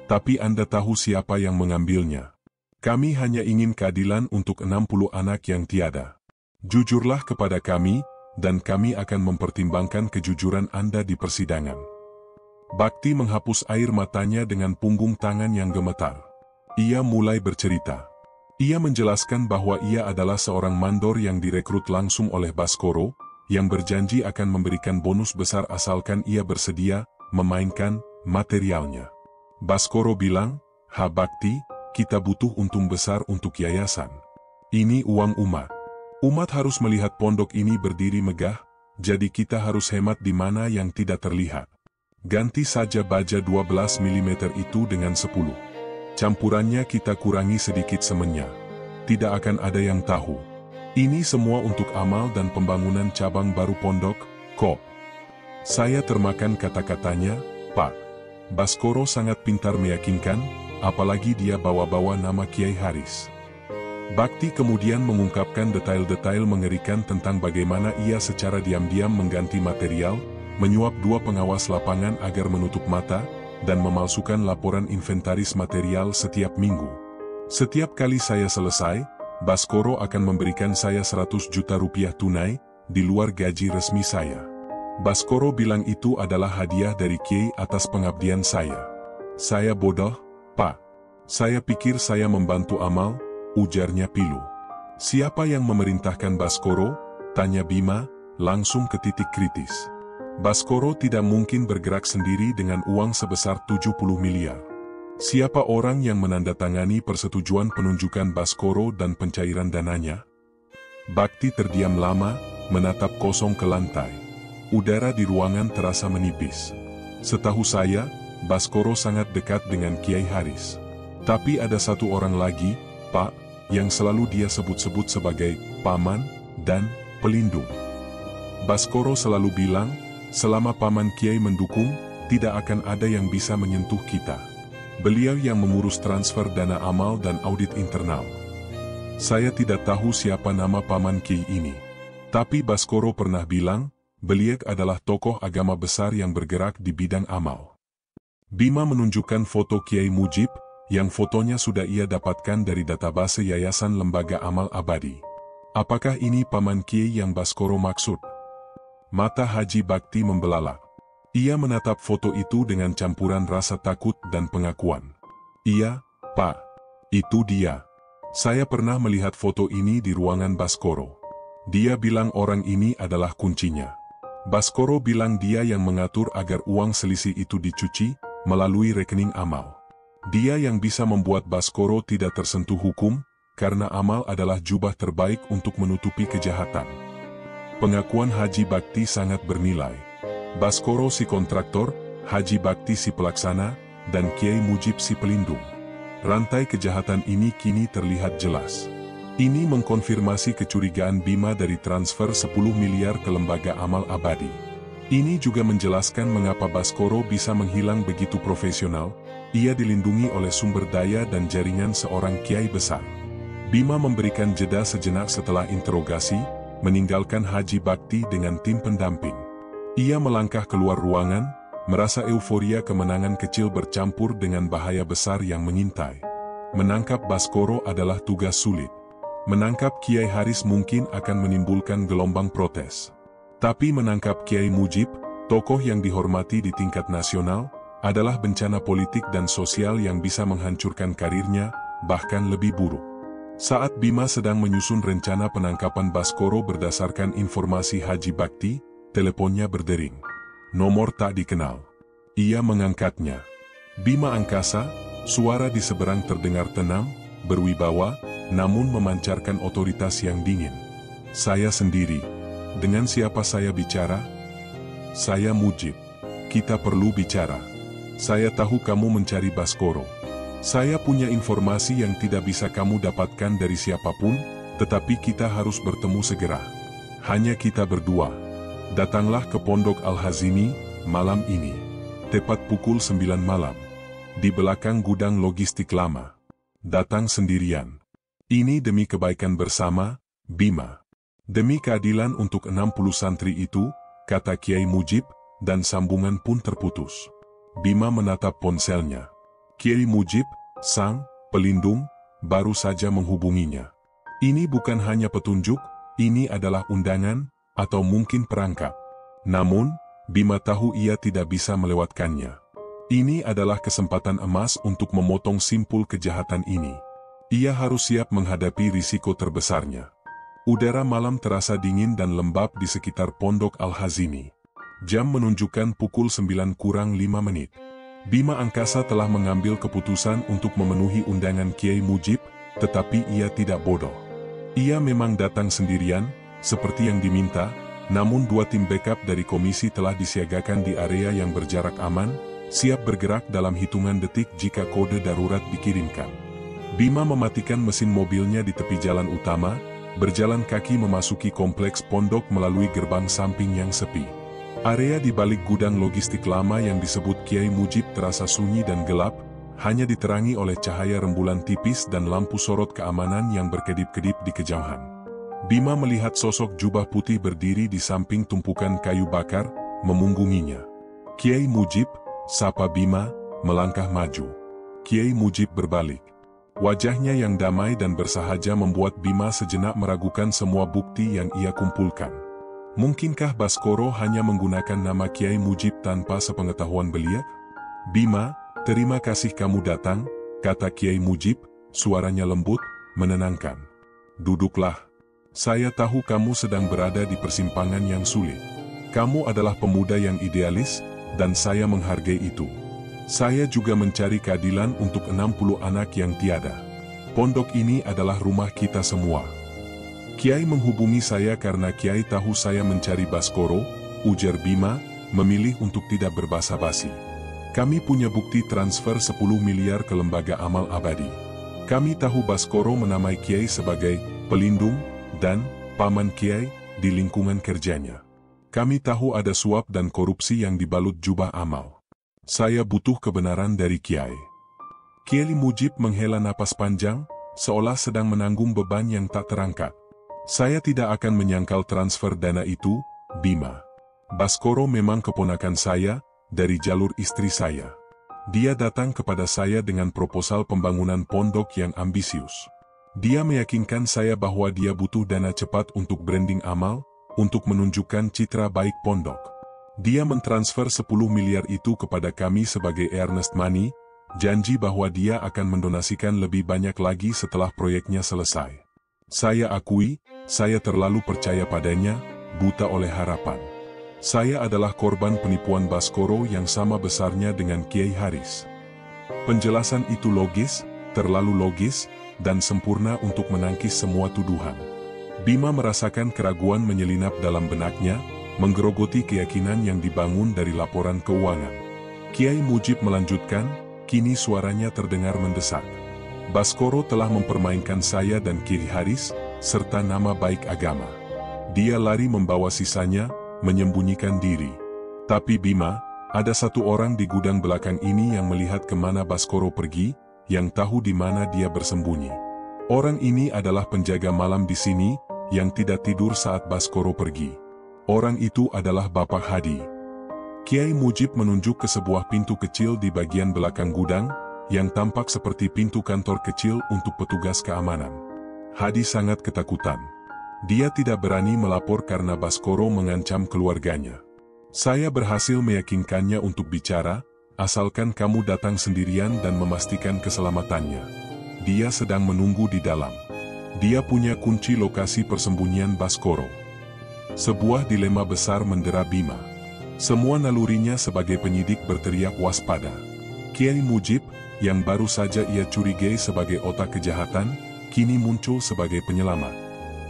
Tapi Anda tahu siapa yang mengambilnya. Kami hanya ingin keadilan untuk 60 anak yang tiada. Jujurlah kepada kami, dan kami akan mempertimbangkan kejujuran Anda di persidangan." Bakti menghapus air matanya dengan punggung tangan yang gemetar. Ia mulai bercerita. Ia menjelaskan bahwa ia adalah seorang mandor yang direkrut langsung oleh Baskoro, yang berjanji akan memberikan bonus besar asalkan ia bersedia memainkan materialnya. Baskoro bilang, "Ha Bakti, kita butuh untung besar untuk yayasan. Ini uang umat. Umat harus melihat pondok ini berdiri megah, jadi kita harus hemat di mana yang tidak terlihat. Ganti saja baja 12 mm itu dengan 10. Campurannya kita kurangi sedikit semennya. Tidak akan ada yang tahu. Ini semua untuk amal dan pembangunan cabang baru pondok, kok." Saya termakan kata-katanya, "Pak." Baskoro sangat pintar meyakinkan, apalagi dia bawa-bawa nama Kiai Haris. Bakti kemudian mengungkapkan detail-detail mengerikan tentang bagaimana ia secara diam-diam mengganti material, menyuap 2 pengawas lapangan agar menutup mata, dan memalsukan laporan inventaris material setiap minggu. "Setiap kali saya selesai, Baskoro akan memberikan saya 100 juta rupiah tunai, di luar gaji resmi saya. Baskoro bilang itu adalah hadiah dari Kiai atas pengabdian saya." "Saya bodoh, Pak. Saya pikir saya membantu amal," ujarnya pilu. "Siapa yang memerintahkan Baskoro?" tanya Bima, langsung ke titik kritis. Baskoro tidak mungkin bergerak sendiri dengan uang sebesar 70 miliar. Siapa orang yang menandatangani persetujuan penunjukan Baskoro dan pencairan dananya? Bakti terdiam lama, menatap kosong ke lantai. Udara di ruangan terasa menipis. "Setahu saya, Baskoro sangat dekat dengan Kiai Haris. Tapi ada satu orang lagi, Pak, yang selalu dia sebut-sebut sebagai paman dan pelindung. Baskoro selalu bilang, selama paman Kiai mendukung, tidak akan ada yang bisa menyentuh kita. Beliau yang mengurus transfer dana amal dan audit internal. Saya tidak tahu siapa nama paman Kiai ini. Tapi Baskoro pernah bilang, beliau adalah tokoh agama besar yang bergerak di bidang amal." Bima menunjukkan foto Kiai Mujib, yang fotonya sudah ia dapatkan dari database Yayasan Lembaga Amal Abadi. Apakah ini paman Kiai yang Baskoro maksud? Mata Haji Bakti membelalak. Ia menatap foto itu dengan campuran rasa takut dan pengakuan. "Iya, Pak. Itu dia. Saya pernah melihat foto ini di ruangan Baskoro. Dia bilang orang ini adalah kuncinya. Baskoro bilang dia yang mengatur agar uang selisih itu dicuci melalui rekening amal. Dia yang bisa membuat Baskoro tidak tersentuh hukum, karena amal adalah jubah terbaik untuk menutupi kejahatan." Pengakuan Haji Bakti sangat bernilai. Baskoro si kontraktor, Haji Bakti si pelaksana, dan Kiai Mujib si pelindung. Rantai kejahatan ini kini terlihat jelas. Ini mengkonfirmasi kecurigaan Bima dari transfer 10 miliar ke lembaga amal abadi. Ini juga menjelaskan mengapa Baskoro bisa menghilang begitu profesional. Ia dilindungi oleh sumber daya dan jaringan seorang kiai besar. Bima memberikan jeda sejenak setelah interogasi, meninggalkan Haji Bakti dengan tim pendamping. Ia melangkah keluar ruangan, merasa euforia kemenangan kecil bercampur dengan bahaya besar yang mengintai. Menangkap Baskoro adalah tugas sulit. Menangkap Kiai Haris mungkin akan menimbulkan gelombang protes. Tapi menangkap Kiai Mujib, tokoh yang dihormati di tingkat nasional, adalah bencana politik dan sosial yang bisa menghancurkan karirnya, bahkan lebih buruk. Saat Bima sedang menyusun rencana penangkapan Baskoro berdasarkan informasi Haji Bakti, teleponnya berdering. Nomor tak dikenal. Ia mengangkatnya. Bima Angkasa, suara di seberang terdengar tenang, berwibawa, namun memancarkan otoritas yang dingin. Saya sendiri. Dengan siapa saya bicara? Saya Mujib. Kita perlu bicara. Saya tahu kamu mencari Baskoro. Saya punya informasi yang tidak bisa kamu dapatkan dari siapapun, tetapi kita harus bertemu segera. Hanya kita berdua. Datanglah ke Pondok Al-Hazini, malam ini. Tepat pukul 9 malam. Di belakang gudang logistik lama. Datang sendirian. Ini demi kebaikan bersama, Bima. Demi keadilan untuk 60 santri itu, kata Kiai Mujib, dan sambungan pun terputus. Bima menatap ponselnya. Kiai Mujib, sang pelindung, baru saja menghubunginya. Ini bukan hanya petunjuk, ini adalah undangan, atau mungkin perangkap. Namun, Bima tahu ia tidak bisa melewatkannya. Ini adalah kesempatan emas untuk memotong simpul kejahatan ini. Ia harus siap menghadapi risiko terbesarnya. Udara malam terasa dingin dan lembab di sekitar Pondok Al-Hazini. Jam menunjukkan pukul 9 kurang 5 menit. Bima Angkasa telah mengambil keputusan untuk memenuhi undangan Kiai Mujib, tetapi ia tidak bodoh. Ia memang datang sendirian, seperti yang diminta, namun 2 tim backup dari komisi telah disiagakan di area yang berjarak aman, siap bergerak dalam hitungan detik jika kode darurat dikirimkan. Bima mematikan mesin mobilnya di tepi jalan utama, berjalan kaki memasuki kompleks pondok melalui gerbang samping yang sepi. Area di balik gudang logistik lama yang disebut Kiai Mujib terasa sunyi dan gelap, hanya diterangi oleh cahaya rembulan tipis dan lampu sorot keamanan yang berkedip-kedip di kejauhan. Bima melihat sosok jubah putih berdiri di samping tumpukan kayu bakar, memunggunginya. Kiai Mujib, sapa Bima, melangkah maju. Kiai Mujib berbalik. Wajahnya yang damai dan bersahaja membuat Bima sejenak meragukan semua bukti yang ia kumpulkan. Mungkinkah Baskoro hanya menggunakan nama Kiai Mujib tanpa sepengetahuan beliau? Bima, terima kasih kamu datang, kata Kiai Mujib, suaranya lembut, menenangkan. Duduklah. Saya tahu kamu sedang berada di persimpangan yang sulit. Kamu adalah pemuda yang idealis, dan saya menghargai itu. Saya juga mencari keadilan untuk 60 anak yang tiada. Pondok ini adalah rumah kita semua. Kiai menghubungi saya karena Kiai tahu saya mencari Baskoro, ujar Bima, memilih untuk tidak berbasa-basi. Kami punya bukti transfer 10 miliar ke lembaga amal abadi. Kami tahu Baskoro menamai Kiai sebagai pelindung dan paman Kiai di lingkungan kerjanya. Kami tahu ada suap dan korupsi yang dibalut jubah amal. Saya butuh kebenaran dari Kiai. Kiai Mujib menghela napas panjang, seolah sedang menanggung beban yang tak terangkat. Saya tidak akan menyangkal transfer dana itu, Bima. Baskoro memang keponakan saya, dari jalur istri saya. Dia datang kepada saya dengan proposal pembangunan pondok yang ambisius. Dia meyakinkan saya bahwa dia butuh dana cepat untuk branding amal, untuk menunjukkan citra baik pondok. Dia mentransfer 10 miliar itu kepada kami sebagai earnest money, janji bahwa dia akan mendonasikan lebih banyak lagi setelah proyeknya selesai. Saya akui, saya terlalu percaya padanya, buta oleh harapan. Saya adalah korban penipuan Baskoro yang sama besarnya dengan Kiai Haris. Penjelasan itu logis, terlalu logis, dan sempurna untuk menangkis semua tuduhan. Bima merasakan keraguan menyelinap dalam benaknya, menggerogoti keyakinan yang dibangun dari laporan keuangan. Kiai Mujib melanjutkan, kini suaranya terdengar mendesak. Baskoro telah mempermainkan saya dan Kiai Haris, serta nama baik agama. Dia lari membawa sisanya, menyembunyikan diri. Tapi Bima, ada satu orang di gudang belakang ini yang melihat kemana Baskoro pergi, yang tahu di mana dia bersembunyi. Orang ini adalah penjaga malam di sini, yang tidak tidur saat Baskoro pergi. Orang itu adalah Bapak Hadi. Kiai Mujib menunjuk ke sebuah pintu kecil di bagian belakang gudang, yang tampak seperti pintu kantor kecil untuk petugas keamanan. Hadi sangat ketakutan. Dia tidak berani melapor karena Baskoro mengancam keluarganya. Saya berhasil meyakinkannya untuk bicara, asalkan kamu datang sendirian dan memastikan keselamatannya. Dia sedang menunggu di dalam. Dia punya kunci lokasi persembunyian Baskoro. Sebuah dilema besar mendera Bima. Semua nalurinya sebagai penyidik berteriak waspada. Kiai Mujib, yang baru saja ia curigai sebagai otak kejahatan, kini muncul sebagai penyelamat.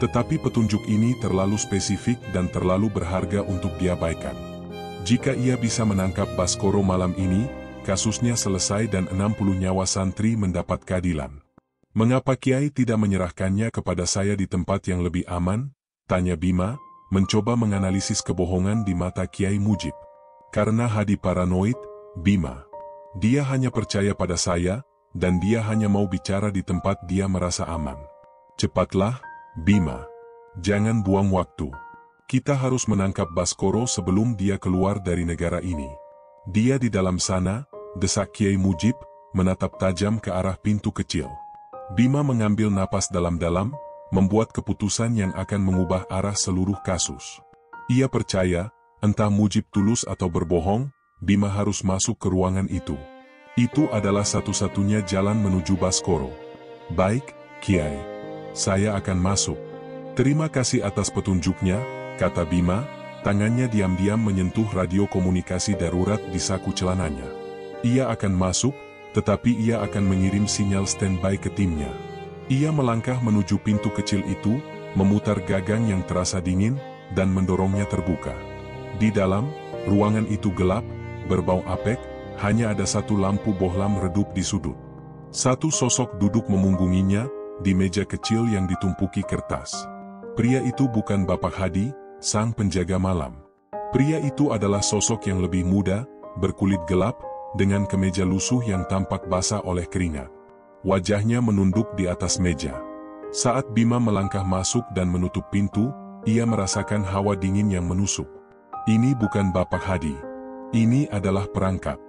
Tetapi petunjuk ini terlalu spesifik dan terlalu berharga untuk diabaikan. Jika ia bisa menangkap Baskoro malam ini, kasusnya selesai dan 60 nyawa santri mendapat keadilan. Mengapa Kiai tidak menyerahkannya kepada saya di tempat yang lebih aman? Tanya Bima, mencoba menganalisis kebohongan di mata Kiai Mujib. Karena Hadi paranoid, Bima. Dia hanya percaya pada saya, dan dia hanya mau bicara di tempat dia merasa aman. Cepatlah, Bima. Jangan buang waktu. Kita harus menangkap Baskoro sebelum dia keluar dari negara ini. Dia di dalam sana, desak Kiai Mujib, menatap tajam ke arah pintu kecil. Bima mengambil napas dalam-dalam, membuat keputusan yang akan mengubah arah seluruh kasus. Ia percaya, entah Mujib tulus atau berbohong, Bima harus masuk ke ruangan itu. Itu adalah satu-satunya jalan menuju Baskoro. Baik, Kiai. Saya akan masuk. Terima kasih atas petunjuknya, kata Bima, tangannya diam-diam menyentuh radio komunikasi darurat di saku celananya. Ia akan masuk, tetapi ia akan mengirim sinyal standby ke timnya. Ia melangkah menuju pintu kecil itu, memutar gagang yang terasa dingin, dan mendorongnya terbuka. Di dalam, ruangan itu gelap, berbau apek, hanya ada satu lampu bohlam redup di sudut. Satu sosok duduk memunggunginya, di meja kecil yang ditumpuki kertas. Pria itu bukan Bapak Hadi, sang penjaga malam. Pria itu adalah sosok yang lebih muda, berkulit gelap, dengan kemeja lusuh yang tampak basah oleh keringat. Wajahnya menunduk di atas meja. Saat Bima melangkah masuk dan menutup pintu, ia merasakan hawa dingin yang menusuk. Ini bukan Bapak Hadi. Ini adalah perangkap.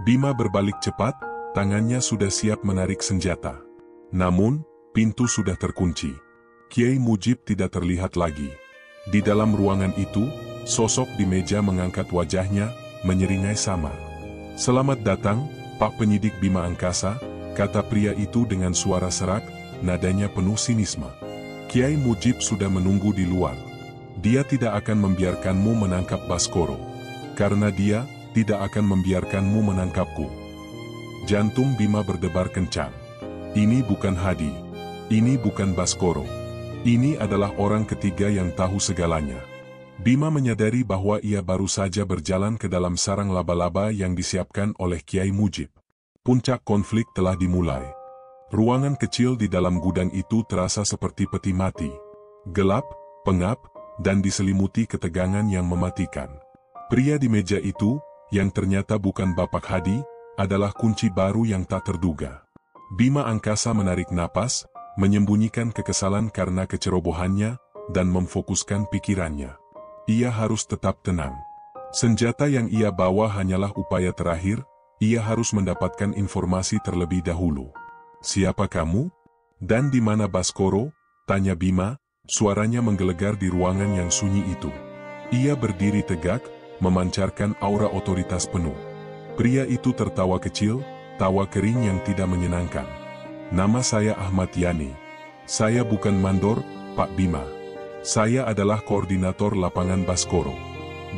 Bima berbalik cepat, tangannya sudah siap menarik senjata. Namun, pintu sudah terkunci. Kiai Mujib tidak terlihat lagi. Di dalam ruangan itu, sosok di meja mengangkat wajahnya, menyeringai samar. Selamat datang, Pak Penyidik Bima Angkasa, kata pria itu dengan suara serak, nadanya penuh sinisme. Kiai Mujib sudah menunggu di luar. Dia tidak akan membiarkanmu menangkap Baskoro. Karena dia tidak akan membiarkanmu menangkapku. Jantung Bima berdebar kencang. Ini bukan Hadi. Ini bukan Baskoro. Ini adalah orang ketiga yang tahu segalanya. Bima menyadari bahwa ia baru saja berjalan ke dalam sarang laba-laba yang disiapkan oleh Kiai Mujib. Puncak konflik telah dimulai. Ruangan kecil di dalam gudang itu terasa seperti peti mati. Gelap, pengap, dan diselimuti ketegangan yang mematikan. Pria di meja itu, yang ternyata bukan Bapak Hadi, adalah kunci baru yang tak terduga. Bima Angkasa menarik napas, menyembunyikan kekesalan karena kecerobohannya, dan memfokuskan pikirannya. Ia harus tetap tenang. Senjata yang ia bawa hanyalah upaya terakhir, ia harus mendapatkan informasi terlebih dahulu. Siapa kamu? Dan di mana Baskoro? Tanya Bima, suaranya menggelegar di ruangan yang sunyi itu. Ia berdiri tegak, memancarkan aura otoritas penuh. Pria itu tertawa kecil, tawa kering yang tidak menyenangkan. Nama saya Ahmad Yani. Saya bukan mandor, Pak Bima. Saya adalah koordinator lapangan Baskoro.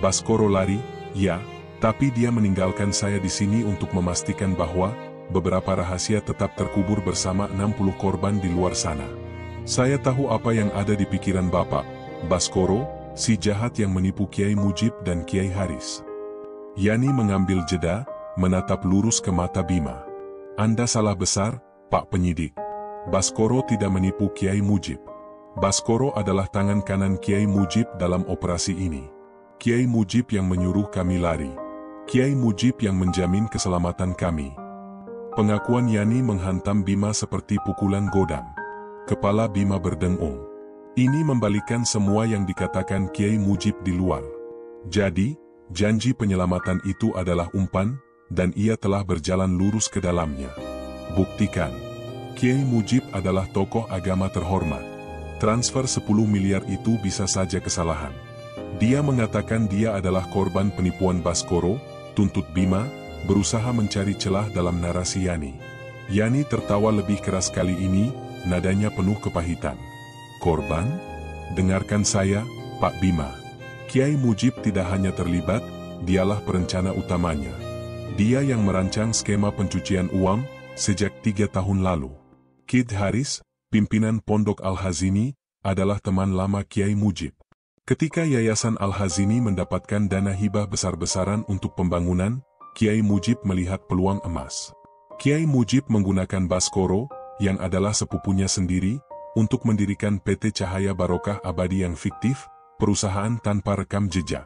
Baskoro lari, ya, tapi dia meninggalkan saya di sini untuk memastikan bahwa beberapa rahasia tetap terkubur bersama 60 korban di luar sana. Saya tahu apa yang ada di pikiran Bapak, Baskoro, si jahat yang menipu Kiai Mujib dan Kiai Haris. Yani mengambil jeda, menatap lurus ke mata Bima. Anda salah besar, Pak Penyidik. Baskoro tidak menipu Kiai Mujib. Baskoro adalah tangan kanan Kiai Mujib dalam operasi ini. Kiai Mujib yang menyuruh kami lari. Kiai Mujib yang menjamin keselamatan kami. Pengakuan Yani menghantam Bima seperti pukulan godam. Kepala Bima berdengung. Ini membalikan semua yang dikatakan Kiai Mujib di luar. Jadi, janji penyelamatan itu adalah umpan, dan ia telah berjalan lurus ke dalamnya. Buktikan. Kiai Mujib adalah tokoh agama terhormat. Transfer 10 miliar itu bisa saja kesalahan. Dia mengatakan dia adalah korban penipuan Baskoro, tuntut Bima, berusaha mencari celah dalam narasi Yani. Yani tertawa lebih keras kali ini, nadanya penuh kepahitan. Korban? Dengarkan saya, Pak Bima. Kiai Mujib tidak hanya terlibat, dialah perencana utamanya. Dia yang merancang skema pencucian uang sejak 3 tahun lalu. Kid Haris, pimpinan Pondok Al-Hazini, adalah teman lama Kiai Mujib. Ketika Yayasan Al-Hazini mendapatkan dana hibah besar-besaran untuk pembangunan, Kiai Mujib melihat peluang emas. Kiai Mujib menggunakan Baskoro, yang adalah sepupunya sendiri, untuk mendirikan PT Cahaya Barokah Abadi yang fiktif, perusahaan tanpa rekam jejak.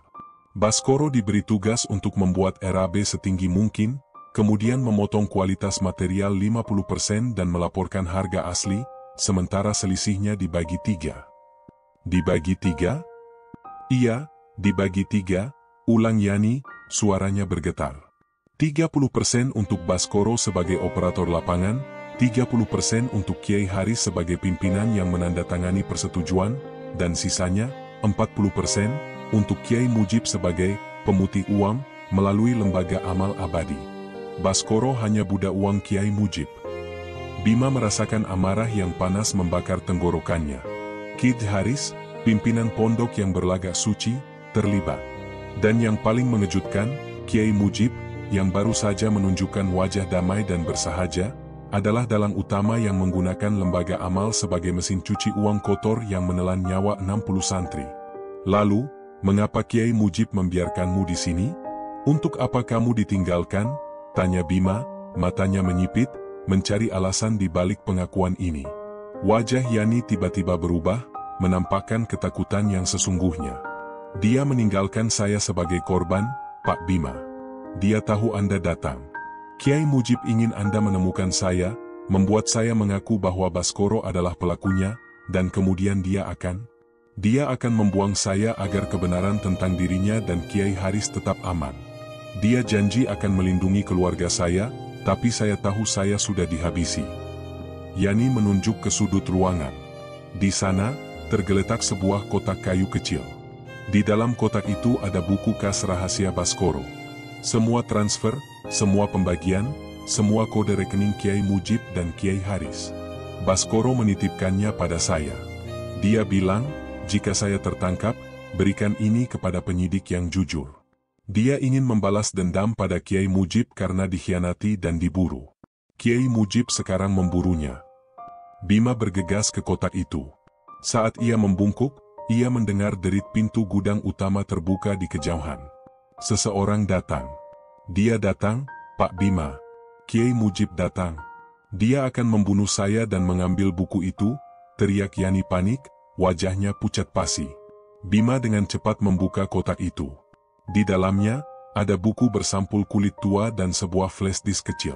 Baskoro diberi tugas untuk membuat RAB setinggi mungkin, kemudian memotong kualitas material 50% dan melaporkan harga asli, sementara selisihnya dibagi 3. Dibagi 3? Iya, dibagi 3, ulang Yani, suaranya bergetar. 30% untuk Baskoro sebagai operator lapangan, 30% untuk Kiai Haris sebagai pimpinan yang menandatangani persetujuan, dan sisanya, 40%, untuk Kiai Mujib sebagai pemutih uang melalui lembaga amal abadi. Baskoro hanya budak uang Kiai Mujib. Bima merasakan amarah yang panas membakar tenggorokannya. Kid Haris, pimpinan pondok yang berlagak suci, terlibat. Dan yang paling mengejutkan, Kiai Mujib, yang baru saja menunjukkan wajah damai dan bersahaja, adalah dalang utama yang menggunakan lembaga amal sebagai mesin cuci uang kotor yang menelan nyawa 60 santri. Lalu, mengapa Kiai Mujib membiarkanmu di sini? Untuk apa kamu ditinggalkan? Tanya Bima, matanya menyipit, mencari alasan di balik pengakuan ini. Wajah Yani tiba-tiba berubah, menampakkan ketakutan yang sesungguhnya. Dia meninggalkan saya sebagai korban, Pak Bima. Dia tahu Anda datang. Kiai Mujib ingin Anda menemukan saya, membuat saya mengaku bahwa Baskoro adalah pelakunya, dan kemudian dia akan membuang saya agar kebenaran tentang dirinya dan Kiai Haris tetap aman. Dia janji akan melindungi keluarga saya, tapi saya tahu saya sudah dihabisi. Yani menunjuk ke sudut ruangan. Di sana, tergeletak sebuah kotak kayu kecil. Di dalam kotak itu ada buku kas rahasia Baskoro. Semua transfer, semua pembagian, semua kode rekening Kiai Mujib dan Kiai Haris. Baskoro menitipkannya pada saya. Dia bilang, jika saya tertangkap, berikan ini kepada penyidik yang jujur. Dia ingin membalas dendam pada Kiai Mujib karena dikhianati dan diburu. Kiai Mujib sekarang memburunya. Bima bergegas ke kotak itu. Saat ia membungkuk, ia mendengar derit pintu gudang utama terbuka di kejauhan. Seseorang datang. Dia datang, Pak Bima. Kiai Mujib datang. Dia akan membunuh saya dan mengambil buku itu, teriak Yani panik, wajahnya pucat pasi. Bima dengan cepat membuka kotak itu. Di dalamnya, ada buku bersampul kulit tua dan sebuah flash disk kecil.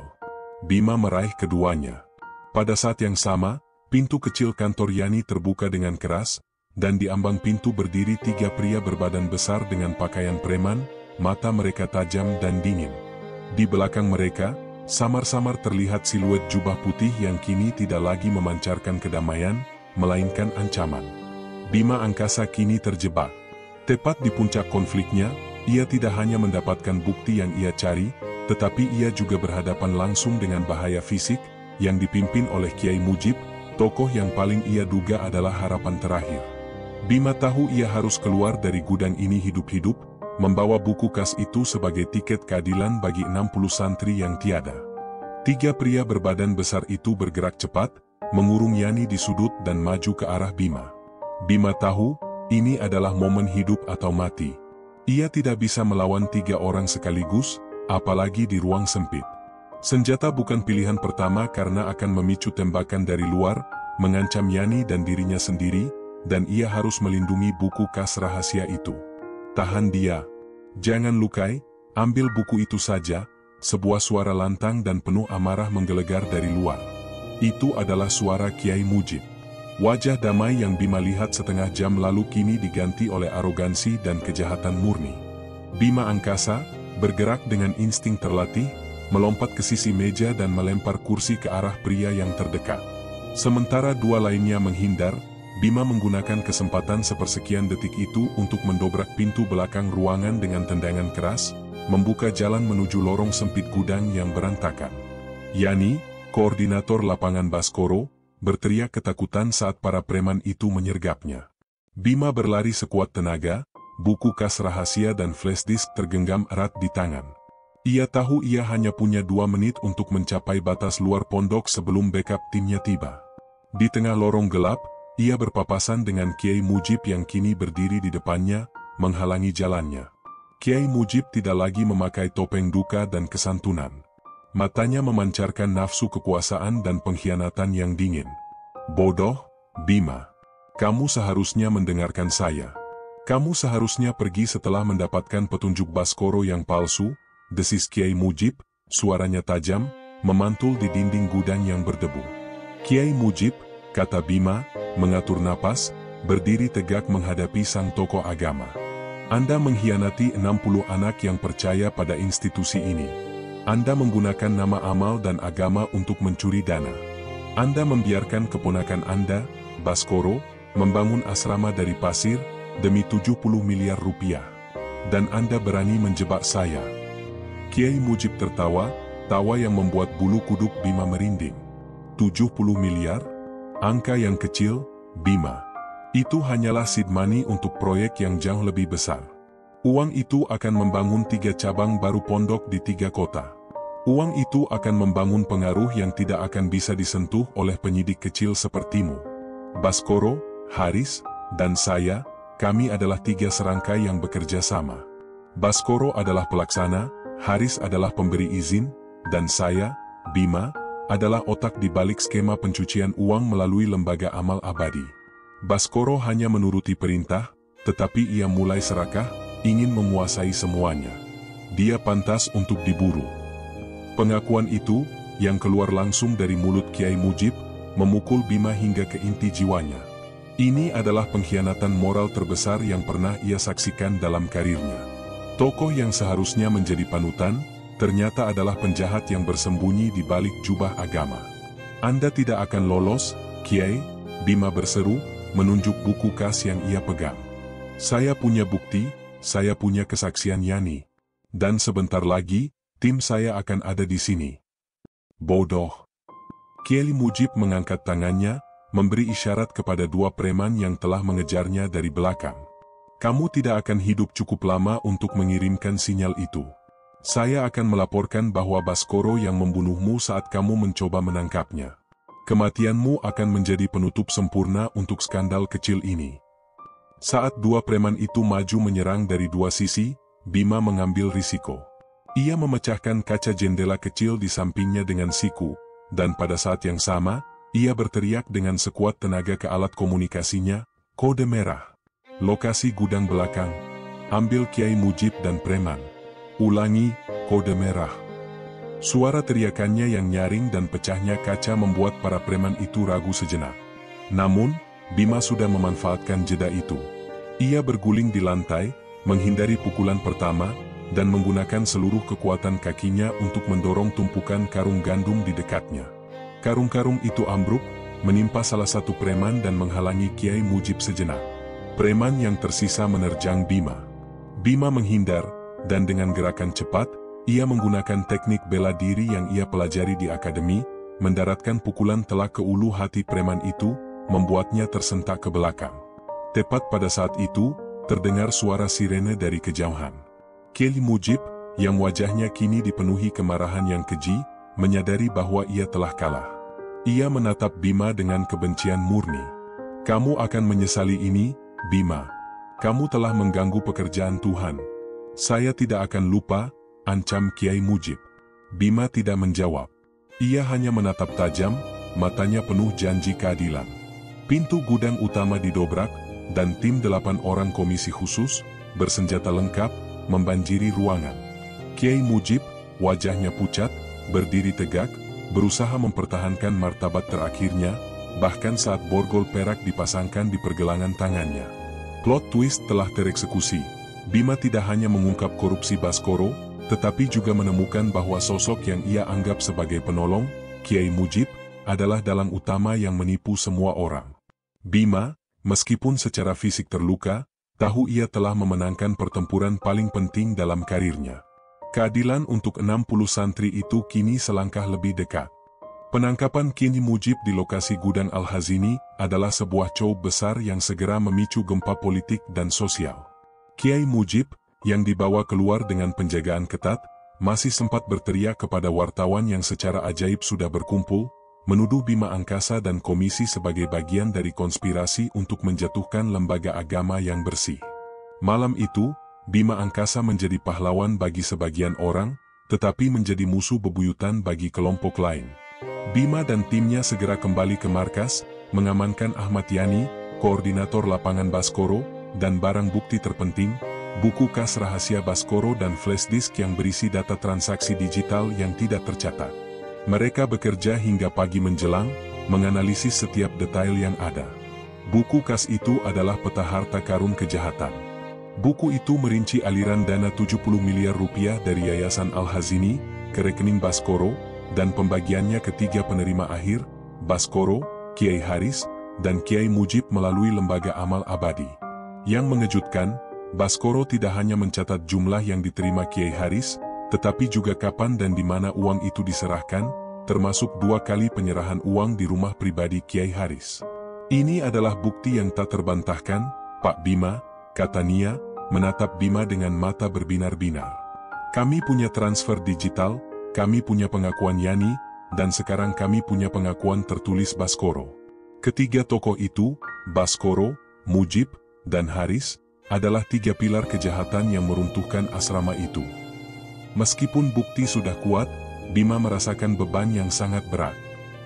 Bima meraih keduanya. Pada saat yang sama, pintu kecil kantor Yani terbuka dengan keras, dan di ambang pintu berdiri 3 pria berbadan besar dengan pakaian preman, mata mereka tajam dan dingin. Di belakang mereka, samar-samar terlihat siluet jubah putih yang kini tidak lagi memancarkan kedamaian, melainkan ancaman. Bima Angkasa kini terjebak. Tepat di puncak konfliknya, ia tidak hanya mendapatkan bukti yang ia cari, tetapi ia juga berhadapan langsung dengan bahaya fisik, yang dipimpin oleh Kiai Mujib, tokoh yang paling ia duga adalah harapan terakhir. Bima tahu ia harus keluar dari gudang ini hidup-hidup, membawa buku kas itu sebagai tiket keadilan bagi 60 santri yang tiada. 3 pria berbadan besar itu bergerak cepat, mengurung Yani di sudut dan maju ke arah Bima. Bima tahu, ini adalah momen hidup atau mati. Ia tidak bisa melawan 3 orang sekaligus, apalagi di ruang sempit. Senjata bukan pilihan pertama karena akan memicu tembakan dari luar, mengancam Yani dan dirinya sendiri, dan ia harus melindungi buku kas rahasia itu. Tahan dia. Jangan lukai, ambil buku itu saja. Sebuah suara lantang dan penuh amarah menggelegar dari luar. Itu adalah suara Kiai Mujib. Wajah damai yang Bima lihat setengah jam lalu kini diganti oleh arogansi dan kejahatan murni. Bima angkasa, bergerak dengan insting terlatih, melompat ke sisi meja dan melempar kursi ke arah pria yang terdekat. Sementara 2 lainnya menghindar, Bima menggunakan kesempatan sepersekian detik itu untuk mendobrak pintu belakang ruangan dengan tendangan keras, membuka jalan menuju lorong sempit gudang yang berantakan. Yani, koordinator lapangan Baskoro, berteriak ketakutan saat para preman itu menyergapnya. Bima berlari sekuat tenaga, buku kas rahasia dan flashdisk tergenggam erat di tangan. Ia tahu ia hanya punya 2 menit untuk mencapai batas luar pondok sebelum backup timnya tiba. Di tengah lorong gelap, ia berpapasan dengan Kiai Mujib yang kini berdiri di depannya, menghalangi jalannya. Kiai Mujib tidak lagi memakai topeng duka dan kesantunan. Matanya memancarkan nafsu kekuasaan dan pengkhianatan yang dingin. Bodoh, Bima. Kamu seharusnya mendengarkan saya. Kamu seharusnya pergi setelah mendapatkan petunjuk Baskoro yang palsu, desis Kiai Mujib, suaranya tajam, memantul di dinding gudang yang berdebu. Kiai Mujib, kata Bima, mengatur napas, berdiri tegak menghadapi sang tokoh agama. Anda mengkhianati 60 anak yang percaya pada institusi ini. Anda menggunakan nama amal dan agama untuk mencuri dana. Anda membiarkan keponakan Anda, Baskoro, membangun asrama dari pasir, demi 70 miliar rupiah. Dan Anda berani menjebak saya. Kiai Mujib tertawa, tawa yang membuat bulu kuduk Bima merinding. 70 miliar? Angka yang kecil, Bima. Itu hanyalah seed money untuk proyek yang jauh lebih besar. Uang itu akan membangun 3 cabang baru pondok di 3 kota. Uang itu akan membangun pengaruh yang tidak akan bisa disentuh oleh penyidik kecil sepertimu. Baskoro, Haris, dan saya, kami adalah 3 serangkai yang bekerja sama. Baskoro adalah pelaksana, Haris adalah pemberi izin, dan saya, Bima, adalah otak di balik skema pencucian uang melalui lembaga amal abadi. Baskoro hanya menuruti perintah, tetapi ia mulai serakah, ingin menguasai semuanya. Dia pantas untuk diburu. Pengakuan itu, yang keluar langsung dari mulut Kiai Mujib, memukul Bima hingga ke inti jiwanya. Ini adalah pengkhianatan moral terbesar yang pernah ia saksikan dalam karirnya. Tokoh yang seharusnya menjadi panutan, ternyata adalah penjahat yang bersembunyi di balik jubah agama. Anda tidak akan lolos, Kiai, Bima berseru, menunjuk buku kas yang ia pegang. Saya punya bukti, saya punya kesaksian Yani. Dan sebentar lagi, tim saya akan ada di sini. Bodoh. Kiai Mujib mengangkat tangannya, memberi isyarat kepada 2 preman yang telah mengejarnya dari belakang. Kamu tidak akan hidup cukup lama untuk mengirimkan sinyal itu. Saya akan melaporkan bahwa Baskoro yang membunuhmu saat kamu mencoba menangkapnya. Kematianmu akan menjadi penutup sempurna untuk skandal kecil ini. Saat 2 preman itu maju menyerang dari 2 sisi, Bima mengambil risiko. Ia memecahkan kaca jendela kecil di sampingnya dengan siku, dan pada saat yang sama, ia berteriak dengan sekuat tenaga ke alat komunikasinya, kode merah. Lokasi gudang belakang. Ambil Kiai Mujib dan preman. Ulangi, kode merah. Suara teriakannya yang nyaring dan pecahnya kaca membuat para preman itu ragu sejenak. Namun, Bima sudah memanfaatkan jeda itu. Ia berguling di lantai, menghindari pukulan pertama, dan menggunakan seluruh kekuatan kakinya untuk mendorong tumpukan karung gandum di dekatnya. Karung-karung itu ambruk, menimpa salah satu preman dan menghalangi Kiai Mujib sejenak. Preman yang tersisa menerjang Bima. Bima menghindar, dan dengan gerakan cepat, ia menggunakan teknik bela diri yang ia pelajari di akademi, mendaratkan pukulan telak ke ulu hati preman itu, membuatnya tersentak ke belakang. Tepat pada saat itu, terdengar suara sirene dari kejauhan. Kiai Mujib, yang wajahnya kini dipenuhi kemarahan yang keji, menyadari bahwa ia telah kalah. Ia menatap Bima dengan kebencian murni. "Kamu akan menyesali ini, Bima. Kamu telah mengganggu pekerjaan Tuhan." "Saya tidak akan lupa," ancam Kiai Mujib. Bima tidak menjawab. Ia hanya menatap tajam, matanya penuh janji keadilan. Pintu gudang utama didobrak, dan tim 8 orang komisi khusus, bersenjata lengkap, membanjiri ruangan. Kiai Mujib, wajahnya pucat, berdiri tegak, berusaha mempertahankan martabat terakhirnya, bahkan saat borgol perak dipasangkan di pergelangan tangannya. Plot twist telah tereksekusi. Bima tidak hanya mengungkap korupsi Baskoro, tetapi juga menemukan bahwa sosok yang ia anggap sebagai penolong, Kiai Mujib, adalah dalang utama yang menipu semua orang. Bima, meskipun secara fisik terluka, tahu ia telah memenangkan pertempuran paling penting dalam karirnya. Keadilan untuk 60 santri itu kini selangkah lebih dekat. Penangkapan Kiai Mujib di lokasi gudang Al-Hazini adalah sebuah show besar yang segera memicu gempa politik dan sosial. Kiai Mujib, yang dibawa keluar dengan penjagaan ketat, masih sempat berteriak kepada wartawan yang secara ajaib sudah berkumpul, menuduh Bima Angkasa dan komisi sebagai bagian dari konspirasi untuk menjatuhkan lembaga agama yang bersih. Malam itu, Bima Angkasa menjadi pahlawan bagi sebagian orang, tetapi menjadi musuh bebuyutan bagi kelompok lain. Bima dan timnya segera kembali ke markas, mengamankan Ahmad Yani, koordinator lapangan Baskoro, dan barang bukti terpenting, buku kas rahasia Baskoro dan flash disk yang berisi data transaksi digital yang tidak tercatat. Mereka bekerja hingga pagi menjelang, menganalisis setiap detail yang ada. Buku kas itu adalah peta harta karun kejahatan. Buku itu merinci aliran dana 70 miliar rupiah dari Yayasan Al-Hazini ke rekening Baskoro, dan pembagiannya ke 3 penerima akhir, Baskoro, Kiai Haris, dan Kiai Mujib melalui lembaga amal abadi. Yang mengejutkan, Baskoro tidak hanya mencatat jumlah yang diterima Kiai Haris, tetapi juga kapan dan di mana uang itu diserahkan, termasuk 2 kali penyerahan uang di rumah pribadi Kiai Haris. "Ini adalah bukti yang tak terbantahkan, Pak Bima," kata Nia, menatap Bima dengan mata berbinar-binar. "Kami punya transfer digital, kami punya pengakuan Yani, dan sekarang kami punya pengakuan tertulis Baskoro." Ketiga tokoh itu, Baskoro, Mujib, dan Haris, adalah 3 pilar kejahatan yang meruntuhkan asrama itu. Meskipun bukti sudah kuat, Bima merasakan beban yang sangat berat.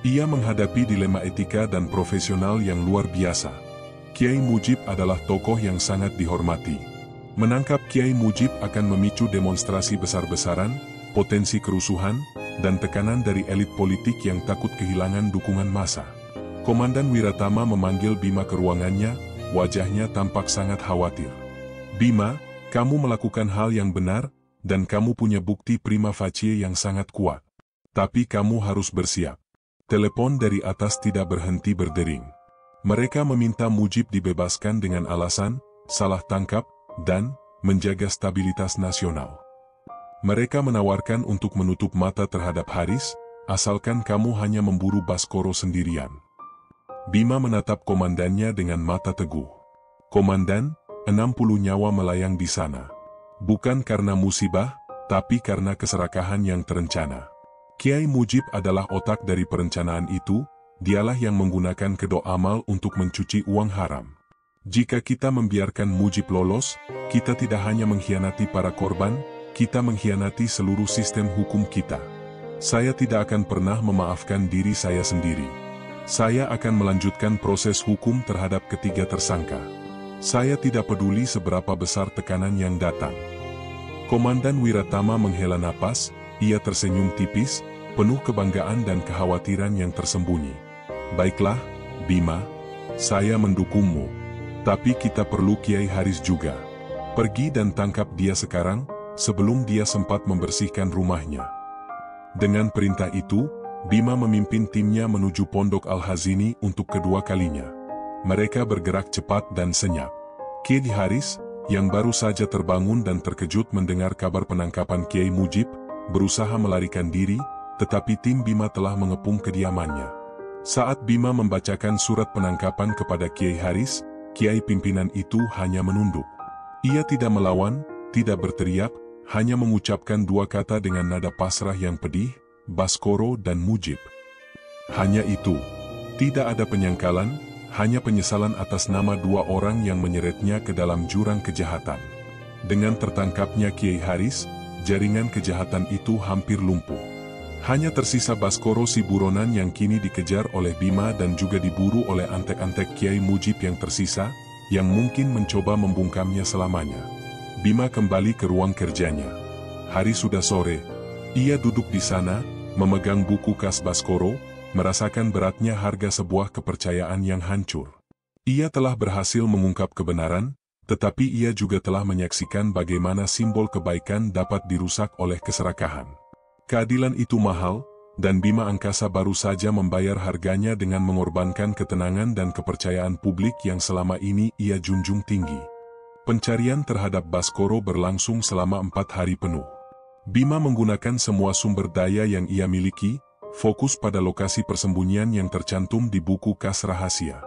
Ia menghadapi dilema etika dan profesional yang luar biasa. Kiai Mujib adalah tokoh yang sangat dihormati. Menangkap Kiai Mujib akan memicu demonstrasi besar-besaran, potensi kerusuhan, dan tekanan dari elit politik yang takut kehilangan dukungan massa. Komandan Wiratama memanggil Bima ke ruangannya, wajahnya tampak sangat khawatir. "Bima, kamu melakukan hal yang benar, dan kamu punya bukti prima facie yang sangat kuat. Tapi kamu harus bersiap." Telepon dari atas tidak berhenti berdering. Mereka meminta Mujib dibebaskan dengan alasan, salah tangkap, dan menjaga stabilitas nasional. Mereka menawarkan untuk menutup mata terhadap Haris, asalkan kamu hanya memburu Baskoro sendirian. Bima menatap komandannya dengan mata teguh. "Komandan, 60 nyawa melayang di sana. Bukan karena musibah, tapi karena keserakahan yang terencana." Kiai Mujib adalah otak dari perencanaan itu, dialah yang menggunakan kedok amal untuk mencuci uang haram. Jika kita membiarkan Mujib lolos, kita tidak hanya mengkhianati para korban, kita mengkhianati seluruh sistem hukum kita. Saya tidak akan pernah memaafkan diri saya sendiri. Saya akan melanjutkan proses hukum terhadap ketiga tersangka. Saya tidak peduli seberapa besar tekanan yang datang. Komandan Wiratama menghela napas, ia tersenyum tipis, penuh kebanggaan dan kekhawatiran yang tersembunyi. "Baiklah, Bima, saya mendukungmu. Tapi kita perlu Kiai Haris juga. Pergi dan tangkap dia sekarang, sebelum dia sempat membersihkan rumahnya." Dengan perintah itu, Bima memimpin timnya menuju Pondok Al-Hazini untuk kedua kalinya. Mereka bergerak cepat dan senyap. Kiai Haris, yang baru saja terbangun dan terkejut mendengar kabar penangkapan Kiai Mujib, berusaha melarikan diri, tetapi tim Bima telah mengepung kediamannya. Saat Bima membacakan surat penangkapan kepada Kiai Haris, Kiai pimpinan itu hanya menunduk. Ia tidak melawan, tidak berteriak, hanya mengucapkan 2 kata dengan nada pasrah yang pedih, "Baskoro dan Mujib." Hanya itu. Tidak ada penyangkalan, hanya penyesalan atas nama dua orang yang menyeretnya ke dalam jurang kejahatan. Dengan tertangkapnya Kiai Haris, jaringan kejahatan itu hampir lumpuh. Hanya tersisa Baskoro si buronan yang kini dikejar oleh Bima dan juga diburu oleh antek-antek Kiai Mujib yang tersisa, yang mungkin mencoba membungkamnya selamanya. Bima kembali ke ruang kerjanya. Hari sudah sore. Ia duduk di sana, memegang buku kas Baskoro, merasakan beratnya harga sebuah kepercayaan yang hancur. Ia telah berhasil mengungkap kebenaran, tetapi ia juga telah menyaksikan bagaimana simbol kebaikan dapat dirusak oleh keserakahan. Keadilan itu mahal, dan Bima Angkasa baru saja membayar harganya dengan mengorbankan ketenangan dan kepercayaan publik yang selama ini ia junjung tinggi. Pencarian terhadap Baskoro berlangsung selama 4 hari penuh. Bima menggunakan semua sumber daya yang ia miliki, fokus pada lokasi persembunyian yang tercantum di buku kas rahasia.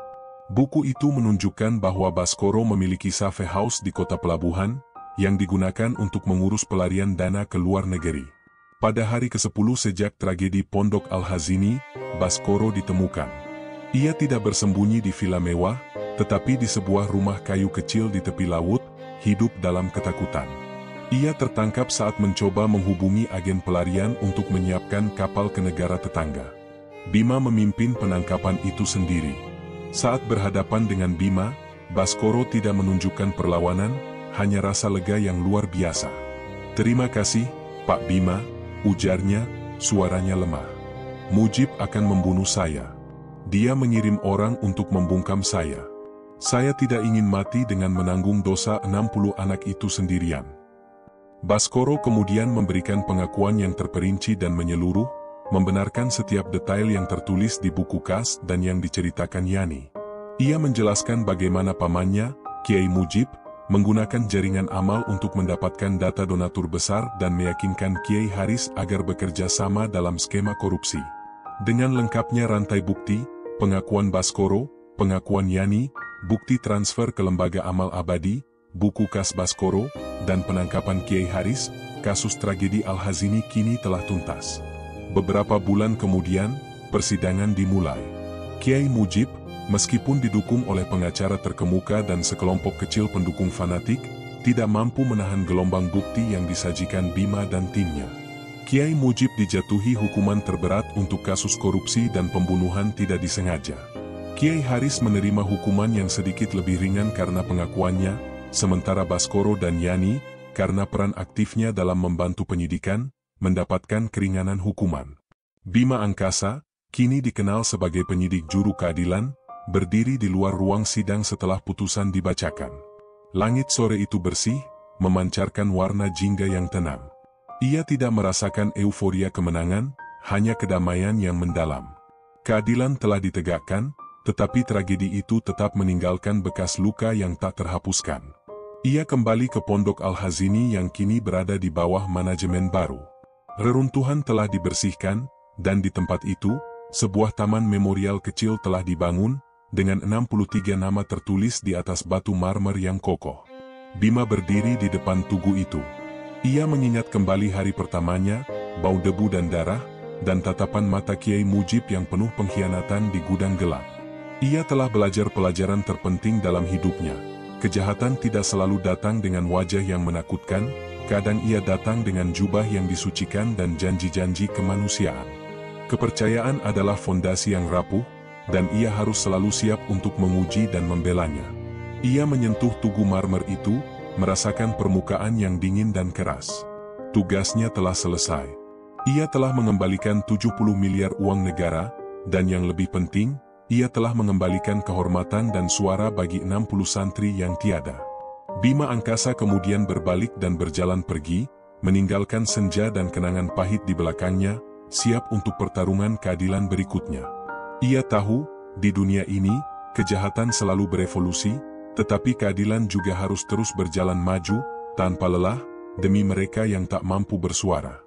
Buku itu menunjukkan bahwa Baskoro memiliki safe house di kota pelabuhan, yang digunakan untuk mengurus pelarian dana ke luar negeri. Pada hari ke-10 sejak tragedi Pondok Al-Hazini, Baskoro ditemukan. Ia tidak bersembunyi di villa mewah, tetapi di sebuah rumah kayu kecil di tepi laut, hidup dalam ketakutan. Ia tertangkap saat mencoba menghubungi agen pelarian untuk menyiapkan kapal ke negara tetangga. Bima memimpin penangkapan itu sendiri. Saat berhadapan dengan Bima, Baskoro tidak menunjukkan perlawanan, hanya rasa lega yang luar biasa. "Terima kasih, Pak Bima," ujarnya, suaranya lemah. "Mujib akan membunuh saya. Dia mengirim orang untuk membungkam saya. Saya tidak ingin mati dengan menanggung dosa 60 anak itu sendirian." Baskoro kemudian memberikan pengakuan yang terperinci dan menyeluruh, membenarkan setiap detail yang tertulis di buku kas dan yang diceritakan Yani. Ia menjelaskan bagaimana pamannya, Kiai Mujib, menggunakan jaringan amal untuk mendapatkan data donatur besar dan meyakinkan Kiai Haris agar bekerja sama dalam skema korupsi. Dengan lengkapnya rantai bukti, pengakuan Baskoro, pengakuan Yani, bukti transfer ke lembaga amal abadi, buku kas Baskoro, dan penangkapan Kiai Haris, kasus tragedi Al-Hazini kini telah tuntas. Beberapa bulan kemudian, persidangan dimulai. Kiai Mujib, meskipun didukung oleh pengacara terkemuka dan sekelompok kecil pendukung fanatik, tidak mampu menahan gelombang bukti yang disajikan Bima dan timnya. Kiai Mujib dijatuhi hukuman terberat untuk kasus korupsi dan pembunuhan tidak disengaja. Kiai Haris menerima hukuman yang sedikit lebih ringan karena pengakuannya, sementara Baskoro dan Yani, karena peran aktifnya dalam membantu penyidikan, mendapatkan keringanan hukuman. Bima Angkasa, kini dikenal sebagai penyidik juru keadilan, berdiri di luar ruang sidang setelah putusan dibacakan. Langit sore itu bersih, memancarkan warna jingga yang tenang. Ia tidak merasakan euforia kemenangan, hanya kedamaian yang mendalam. Keadilan telah ditegakkan, tetapi tragedi itu tetap meninggalkan bekas luka yang tak terhapuskan. Ia kembali ke Pondok Al-Hazini yang kini berada di bawah manajemen baru. Reruntuhan telah dibersihkan, dan di tempat itu, sebuah taman memorial kecil telah dibangun, dengan 63 nama tertulis di atas batu marmer yang kokoh. Bima berdiri di depan tugu itu. Ia mengingat kembali hari pertamanya, bau debu dan darah, dan tatapan mata Kiai Mujib yang penuh pengkhianatan di gudang gelap. Ia telah belajar pelajaran terpenting dalam hidupnya. Kejahatan tidak selalu datang dengan wajah yang menakutkan, kadang ia datang dengan jubah yang disucikan dan janji-janji kemanusiaan. Kepercayaan adalah fondasi yang rapuh, dan ia harus selalu siap untuk menguji dan membelanya. Ia menyentuh tugu marmer itu, merasakan permukaan yang dingin dan keras. Tugasnya telah selesai. Ia telah mengembalikan 70 miliar uang negara, dan yang lebih penting, ia telah mengembalikan kehormatan dan suara bagi 60 santri yang tiada. Bima Angkasa kemudian berbalik dan berjalan pergi, meninggalkan senja dan kenangan pahit di belakangnya, siap untuk pertarungan keadilan berikutnya. Ia tahu, di dunia ini, kejahatan selalu berevolusi, tetapi keadilan juga harus terus berjalan maju, tanpa lelah, demi mereka yang tak mampu bersuara.